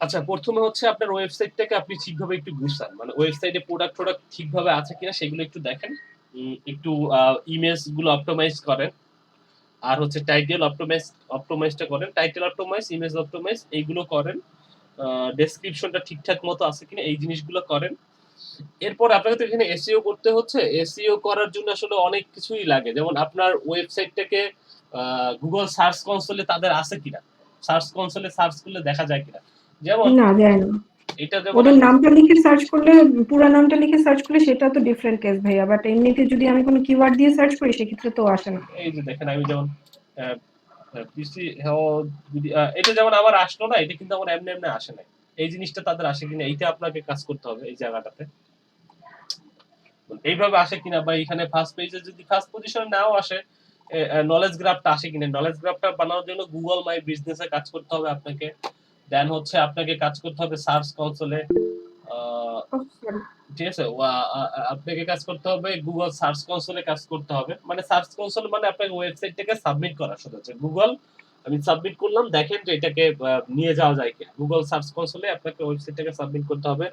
আচ্ছা ১ম এ হচ্ছে আপনার ওয়েবসাইটটাকে আপনি ঠিকভাবে একটু গুছান। মানে ওয়েবসাইটে প্রোডাক্ট ঠিকভাবে আছে কিনা সেগুলো একটু দেখেন। একটু ইমেজ গুলো অপটিমাইজ করেন। আর হচ্ছে টাইটেল অপটিমাইজটা করেন। টাইটেল অপটিমাইজ, ইমেজ অপটিমাইজ এইগুলো করেন। ডেসক্রিপশনটা ঠিকঠাক মতো আছে কিনা এই জিনিসগুলো করেন। এরপর আপনাকে তো এখানে এসইও করতে হচ্ছে। এসইও করার জন্য আসলে অনেক কিছুই লাগে। যেমন আপনার ওয়েবসাইটটাকে Google সার্চ কনসোলে তাদের আছে কিনা? সার্চ কনসোলে সার্চ করলে দেখা যায় কিনা? যেমন না যায় না। এটা যেমন ওদের আমি নামটা লিখে সার্চ করলে, পুরা নামটা লিখে সার্চ করলে সেটা তো ডিফারেন্ট কেস ভাইয়া, বাট এমনিতে যদি আমি কোনো কিওয়ার্ড দিয়ে সার্চ করি সেক্ষেত্রে তো আসে না। এই যে দেখেন আমি যেমন পিসি এটা যেমন আমার আসলো না, এটা কিন্তু আমার এমনি আসে নাই। এই জিনিসটা তাদের আসে কিনা এইটা আপনাকে কাজ করতে হবে এই জায়গাটাতে। এইভাবে আসে কিনা বা এখানে ফার্স্ট পেজে যদি ফার্স্ট পজিশনে নাও আসে, নলেজ গ্রাফটা আসে কিনা, নলেজ গ্রাফটা বানানোর জন্য গুগল মাই বিজনেসে কাজ করতে হবে আপনাকে। দেন হচ্ছে আপনাকে কাজ করতে হবে সার্চ কনসোলে। ঠিক আছে, আপনাকে কাজ করতে হবে গুগল সার্চ কনসোলে কাজ করতে হবে। মানে সার্চ কনসোল মানে আপনাকে ওয়েবসাইটটাকে সাবমিট করা শুধু হচ্ছে গুগল আমি সাবমিট করলাম, দেখেন যে এটাকে নিয়ে যাওয়া যায় কিনা। গুগল সার্চ কনসোলে আপনাকে ওয়েবসাইটটাকে সাবমিট করতে হবে।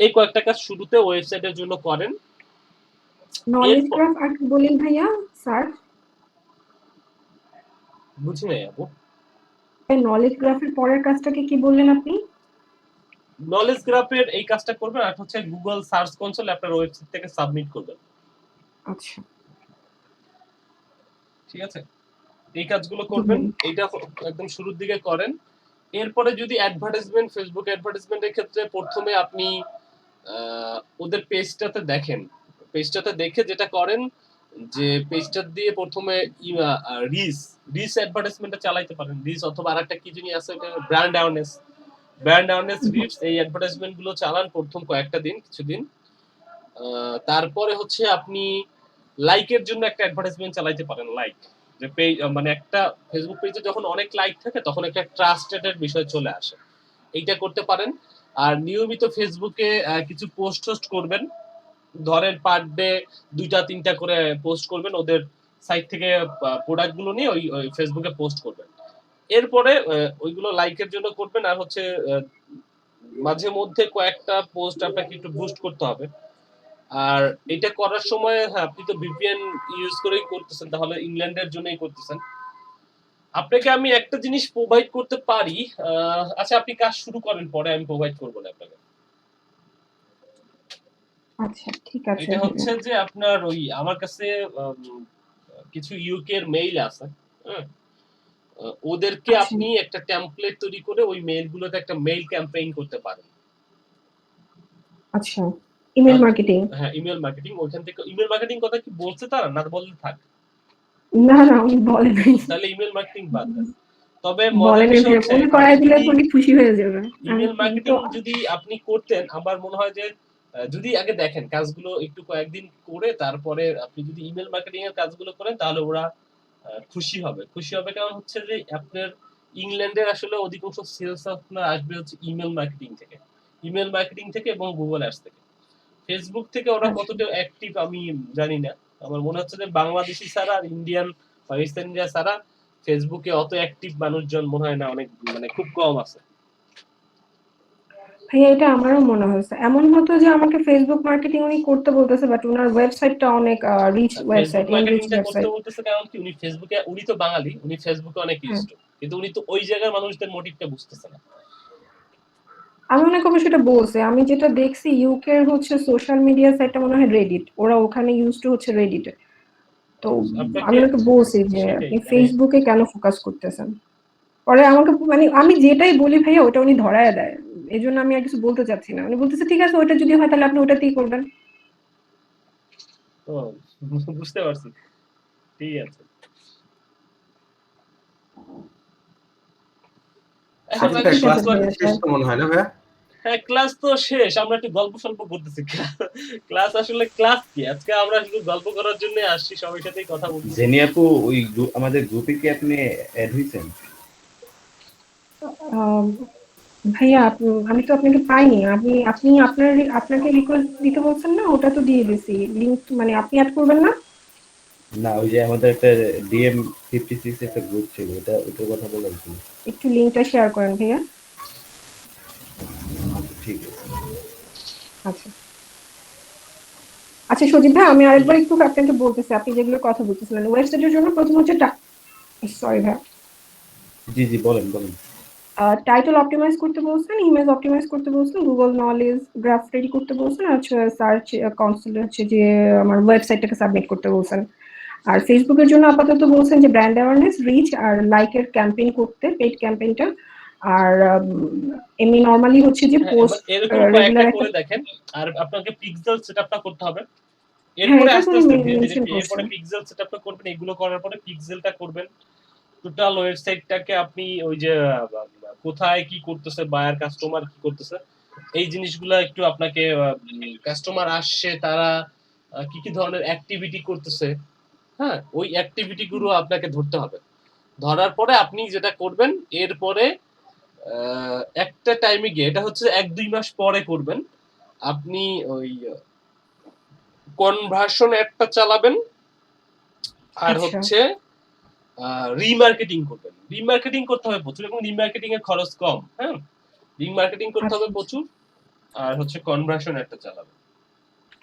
এই কয়েকটা কাজ শুরুতে ওয়েবসাইটের জন্য করেন। নলেজ এরপর গ্রাফ আর কি বলেন ভাইয়া স্যার? বুঝি নাই আপু। নলেজ গ্রাফের পরের কাজটাকে কি বললেন আপনি? নলেজ গ্রাফের এই কাজটা করবেন আর হচ্ছে গুগল সার্চ কনসোলে আপনার ওয়েবসাইট থেকে সাবমিট করবেন। আচ্ছা। ঠিক আছে, এই কাজগুলো করবেন। এইটা একদম শুরুর দিকে করেন। এরপরে যদি অ্যাডভার্টাইজমেন্ট, ফেসবুক অ্যাডভার্টাইজমেন্টের ক্ষেত্রে প্রথমে আপনি ওদের পেজটাতে দেখেন। পেজটাতে দেখে যেটা করেন যে পেজটা দিয়ে প্রথমে রিস অ্যাডভার্টাইজমেন্টটা চালাইতে পারেন। রিস অথবা আরেকটা কি জানি আছে ওটা ব্র্যান্ড অ্যাওয়ারনেস রিডস, এই অ্যাডভার্টাইজমেন্ট গুলো চালান প্রথম কয়েকটা দিন, কিছুদিন। তারপরে হচ্ছে আপনি লাইকের জন্য একটা অ্যাডভার্টাইজমেন্ট চালাইতে পারেন। লাইক যে পেজ মানে একটা ফেসবুক পেজে যখন অনেক লাইক থাকে তখন একটা ট্রাস্টেড এর বিষয় চলে আসে, এইটা করতে পারেন। আর নিয়মিত ফেসবুকে কিছু পোস্ট করবেন। ধরেন পার ডে ২টা ৩টা করে পোস্ট করবেন, ওদের সাইট থেকে প্রোডাক্ট গুলো নিয়ে ওই ফেসবুকে পোস্ট করবেন। এরপরে ওইগুলো লাইকের জন্য করবেন। আর হচ্ছে মাঝে মধ্যে কয়েকটা পোস্ট আপনাকে একটু বুস্ট করতে হবে। আর এটা করার সময় হ্যাঁ আপনি তো ভিপিএন ইউজ করেই করতেছেন, তাহলে ইংল্যান্ডের জন্যই করতেছেন। আপনাকে আমি একটা জিনিস প্রোভাইড করতে পারি। আচ্ছা আপনি কাজ শুরু করেন, পরে আমি প্রোভাইড করবো না আপনাকে। আচ্ছা ঠিক আছে। এটা হচ্ছে যে আপনার ওই আমার কাছে কিছু ইউকে এর মেইল আছে। হ্যাঁ, ওদেরকে আচ্ছা আপনি একটা টেমপ্লেট তৈরি করে ওই মেইলগুলোতে একটা মেইল ক্যাম্পেইন করতে পারেন। আচ্ছা, ইমেল মার্কেটিং। হ্যাঁ, ইমেল মার্কেটিং। ওইখান থেকে ইমেল মার্কেটিং কথা কি বলছে তারা, না বললে থাক? না না উনি বলে নাই, তাহলে ইমেল মার্কেটিং বাদ দেন। তবে মজার বলেন বিষয় হচ্ছে মনে আপনি করাই দিলে যদি উনি খুশি হয়ে যাবে। ইমেল তো মার্কেটিং যদি আপনি করতেন, আমার মনে হয় যে যদি আগে দেখেন কাজগুলো একটু কয়েকদিন করে তারপরে আপনি যদি ইমেল মার্কেটিং এর কাজগুলো করেন তাহলে ওরা খুশি হবে। খুশি হবে কারণ হচ্ছে যে আপনার ইংল্যান্ডের আসলে অধিকাংশ সেলস আপনার আসবে হচ্ছে ইমেল মার্কেটিং থেকে। ইমেল মার্কেটিং থেকে এবং গুগল অ্যাডস থেকে। ফেসবুক থেকে ওরা আচ্ছা কতটা অ্যাক্টিভ আমি জানি না। আমার মনে হচ্ছে যে বাংলাদেশি ছাড়া আর ইন্ডিয়ান, পাকিস্তানিরা ছাড়া ফেসবুকে অত অ্যাক্টিভ মানুষজন মনে হয় না, অনেক মানে খুব কম আছে। ভাইয়া এটা আমারও মনে হয়েছে। এমন হতো যে আমাকে ফেসবুক মার্কেটিং উনি করতে বলতেছে, বাট ওনার ওয়েবসাইটটা অনেক রিচ ওয়েবসাইট, ফেসবুক এনরিচ মার্কেটিংটা করতে ওয়েবসাইট। বলতেছে কারণ কি উনি ফেসবুকে, উনি তো বাঙালি, উনি ফেসবুকে অনেক হ্যাঁ, ইউজড, কিন্তু উনি তো ওই জায়গার মানুষদের মোটিভটা বুঝতেছে না। আমি মনে করবো সেটা বলছে। আমি যেটা দেখছি ইউকে এর হচ্ছে সোশ্যাল মিডিয়া সাইটটা মনে হয় রেডিট, ওরা ওখানে ইউজ টু হচ্ছে রেডিটে। তো আমি আপনাকে ওনাকে বলছি যে সেটাই আপনি মানে ফেসবুকে কেন ফোকাস করতেছেন। পরে আমাকে মানে আমি যেটাই বলি ভাইয়া ওটা উনি ধরায় দেয়, এই জন্য আমি আর কিছু বলতে চাচ্ছি না। উনি বলতেছে ঠিক আছে ওটা যদি হয় তাহলে আপনি ওটাতেই করবেন। ও বুঝতে পারছি, ঠিক আছে। এখন আচ্ছা আগে সজীব ভাই ঠিক শুরু আছে ক্লাস করেন। ভাইয়া শেষ তো মনে হয় না ভাইয়া? হ্যাঁ, ক্লাস তো শেষ, আমরা একটু গল্প সল্প করতেছি। ক্লাস আসলে ক্লাস কি, আজকে আমরা শুধু গল্প করার জন্য আসছি, সবার সাথেই কথা বলতেছি। জেনি আপু ওই আমাদের গ্রুপে কি আপনি অ্যাড হয়েছেন? আম, ভাইয়া আমি তো আপনাকে পাইনি। আপনি আপনাকে রিকোয়েস্ট দিতে বলছেন না, ওটা তো দিয়ে দিছি লিংক, মানে আপনি অ্যাড করবেন না? না, ওই যে আমাদের একটা ডিএম 56 একটা গ্রুপ ছিল, ওটার কথা বলা হয়েছিল। একটু লিংকটা শেয়ার করেন ভাইয়া। ঠিক আছে। আচ্ছা আচ্ছা সজীব ভাই, আমি আরেকবার একটু আপনাকে বলতেছি, আপনি যেগুলো কথা বলতেছিলেন ওয়েবসাইটের জন্য প্রথম হচ্ছে সরি ভাইয়া, জি জি, বলেন বলেন। টাইটেল অপটিমাইজ করতে বলছেন, ইমেজ অপটিমাইজ করতে বলছেন, গুগল নলেজ গ্রাফ রেডি করতে বলছেন, আর হচ্ছে সার্চ কনসোল হচ্ছে যে আমার ওয়েবসাইটটাকে সাবমিট করতে বলছেন। আর ফেসবুকের জন্য আপাতত বলছেন যে ব্র্যান্ড অ্যাওয়ারনেস, রিচ আর লাইকের ক্যাম্পেইন করতে, পেইড ক্যাম্পেইনটা। আর এমনি নরমালি হচ্ছে যে হ্যাঁ, এবার পোস্ট এরকম কয়েকটা রেগুলার একটা। করে দেখেন। আর আপনাকে পিক্সেল সেটআপটা করতে হবে। হ্যাঁ এরপরে এটা তো আস্তে উনি আস্তে ধীরে ধীরে মেনশন এরপরে করছেন। পিক্সেল সেটআপটা করবেন, এগুলো করার পরে পিক্সেলটা করবেন। টোটাল ওয়েবসাইটটাকে আপনি ওই যে কোথায় কি করতেছে, বায়ার কাস্টমার কি করতেছে, এই জিনিসগুলো একটু আপনাকে, কাস্টমার আসছে তারা কি কি ধরনের অ্যাক্টিভিটি করতেছে, হ্যাঁ, ওই অ্যাক্টিভিটি গুলো আপনাকে ধরতে হবে। ধরার পরে আপনি যেটা করবেন, এরপরে একটা টাইমে গিয়ে, এটা হচ্ছে 1-2 মাস পরে করবেন, আপনি ওই কনভার্সন অ্যাডটা চালাবেন। আর আচ্ছা হচ্ছে রিমার্কেটিং করবেন। রিমার্কেটিং করতে হবে প্রচুর, এবং রিমার্কেটিং এর খরচ কম। হ্যাঁ, রিমার্কেটিং করতে আচ্ছা হবে আচ্ছা। প্রচুর। আর হচ্ছে কনভার্সন একটা চালাবেন।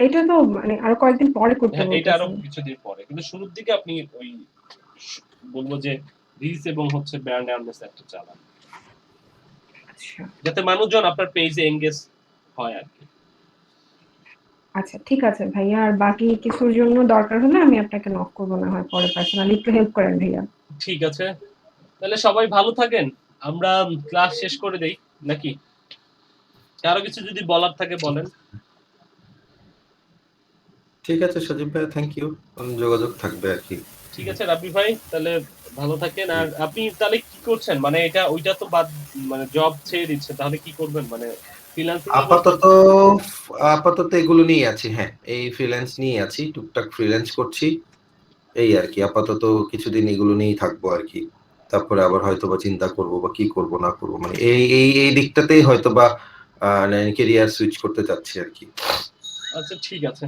এটা তো মানে আরো কয়েকদিন পরে করতে হ্যাঁ, এটা আরো বলতেছেন। কিছুদিন পরে, কিন্তু শুরুর দিকে আপনি ওই বলবো যে রিলস এবং হচ্ছে ব্র্যান্ড অ্যাওয়ারনেস একটা চালান, আচ্ছা যাতে মানুষজন আপনার পেজে এঙ্গেজ হয় আর কি। আচ্ছা ঠিক আছে ভাইয়া, আর বাকি কিছুর জন্য দরকার হলে আমি আপনাকে নক করবো, না হয় পরে পার্সোনালি একটু হেল্প করেন ভাইয়া। ঠিক আছে, তাহলে সবাই ভালো থাকেন। আমরা ক্লাস শেষ করে দেই নাকি? কারো কিছু যদি বলার থাকে বলেন। ঠিক আছে সজীব ভাই, থ্যাংক ইউ। যোগাযোগ থাকবে আর কি। ঠিক আছে রাব্বি ভাই, তাহলে ভালো থাকেন। আর আপনি তাহলে কি করছেন, মানে এটা ওইটা তো বাদ, মানে জব ছেড়ে দিচ্ছেন, তাহলে কি করবেন, মানে ফ্রিল্যান্সিং এ করবেন? আপাতত আপাতত এগুলো নিয়ে আছি, হ্যাঁ এই ফ্রিল্যান্স নিয়ে আছি, টুকটাক ফ্রিল্যান্স করছি এই আর কি। আপাতত কিছুদিন এগুলো নিয়েই থাকবো আর কি, তারপরে আবার হয়তো বা চিন্তা করব বা কি করব না করব, মানে এই দিকটাতেই হয়তো বা ক্যারিয়ার সুইচ করতে চাচ্ছি আর কি। আচ্ছা ঠিক আছে,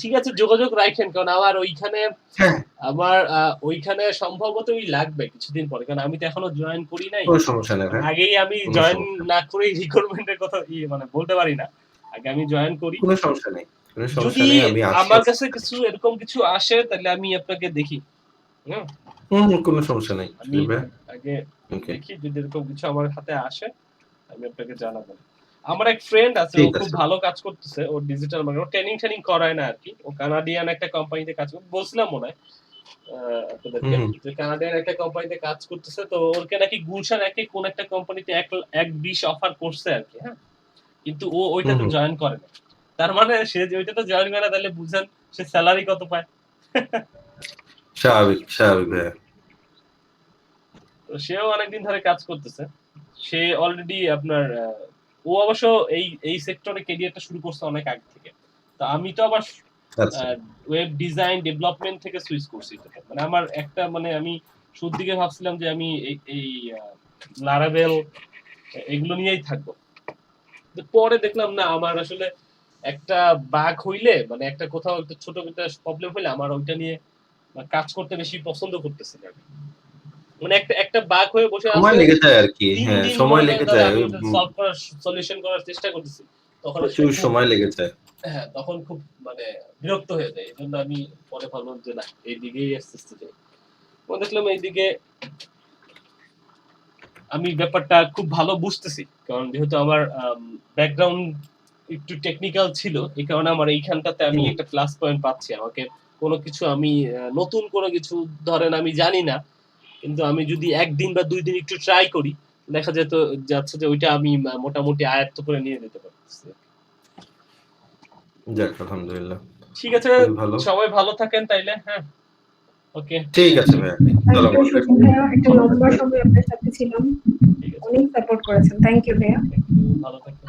ঠিক আছে, যোগাযোগ রাখেন, কারণ আমার ওইখানে, হ্যাঁ, আমার ওইখানে সম্ভবতই লাগবে কিছুদিন পরে, কারণ আমি তো এখনো জয়েন করি নাই। কোনো সমস্যা নেই ভাই, আগেই আমি কোনো জয়েন সমস্যা নেই, না করেই রিক্রুটমেন্টের কথা মানে বলতে পারি না, আগে আমি জয়েন করি। কোনো সমস্যা নেই, কোনো সমস্যা যদি নেই, আমি আছি আমার কাছে আপনার কিছু কাছে। এরকম কিছু আসে তাহলে আমি আপনাকে দেখি। হুম, কোনো সমস্যা নেই আমি সজীব ভাই। আগে ওকে, দেখি যদি এরকম কিছু আমার হাতে আসে আমি আপনাকে জানাবো। আমার এক ফ্রেন্ড আছে, ও ঠিক খুব আছে। ভালো কাজ করতেছে, ও ডিজিটাল মার্কেটিং, ও ট্রেনিং ট্রেনিং করায় না আর কি, ও কানাডিয়ান একটা কোম্পানিতে কাজ করে, বলছিলাম মনে হয় আপনাদেরকে হুম, যে কানাডিয়ান একটা কোম্পানিতে কাজ করতেছে, তো ওরকে নাকি গুলশান একে কোন একটা কোম্পানিতে 1-20 অফার করছে আর কি। হ্যাঁ, কিন্তু ও হুম, ওইটাতে হুম, জয়েন করে না। তার মানে সে যে ওইটাতে জয়েন করে না, তাহলে বুঝেন সে স্যালারি কত পায়। স্বাভাবিক স্বাভাবিক ভাই। তো সেও অনেকদিন ধরে কাজ করতেছে। সে অলরেডি আপনার ও অবশ্য এই সেক্টরে ক্যারিয়ারটা শুরু করছে অনেক আগে থেকে। তো আমি তো আবার আচ্ছা, ওয়েব ডিজাইন ডেভেলপমেন্ট থেকে সুইচ করছি এটাতে। মানে আমার একটা, মানে আমি শুরুর দিকে ভাবছিলাম যে আমি এই লারাভেল এগুলো নিয়েই থাকবো। তো পরে দেখলাম না, আমার আসলে একটা বাগ হইলে, মানে একটা কোথাও একটা ছোট একটা প্রবলেম হইলে আমার ওইটা নিয়ে কাজ করতে বেশি পছন্দ করতেছি না। মানে একটা একটা বাগ হয়ে বসে সময় আছে, লেগে যায় আর কি, তিন হ্যাঁ দিন সময় মনে করেন লেগে ধরে যায় আমি ওই, ওটা সলভ করার সলিউশন করার চেষ্টা করতেছি, তখন আসলে প্রচুর খুব, সময় লেগে যায়। হ্যাঁ তখন খুব মানে বিরক্ত হয়ে যায়। এই জন্য আমি পরে ভাবলাম যে না, এইদিকেই আস্তে আস্তে যাই। দেখলাম এইদিকে আমি ব্যাপারটা খুব ভালো বুঝতেছি, কারণ যেহেতু আমার ব্যাকগ্রাউন্ড একটু টেকনিক্যাল ছিল, এই কারণে আমার এইখানটাতে আমি হুম, একটা প্লাস পয়েন্ট পাচ্ছি। আমাকে কোনো কিছু আমি নতুন কোনো কিছু ধরেন আমি জানি না, কিন্তু আমি যদি একদিন বা 2 দিন একটু ট্রাই করি দেখা যাচ্ছে যে ওইটা আমি মোটামুটি আয়ত্ত করে নিয়ে যেতে পারতেছি। যাক আলহামদুলিল্লাহ। ঠিক আছে, খুবই ভালো। সবাই ভালো থাকেন তাইলে। হ্যাঁ, ওকে, ঠিক আছে ভাইয়া। থ্যাংক ইউ আসসালামু আলাইকুম। সুজন ভাইয়া, একটা লম্বা সময় আপনার সাথে ছিলাম, ঠিক আছে, অনেক সাপোর্ট করেছেন, থ্যাংক ইউ ভাইয়া। থ্যাংক ইউ, ভালো থাকবেন।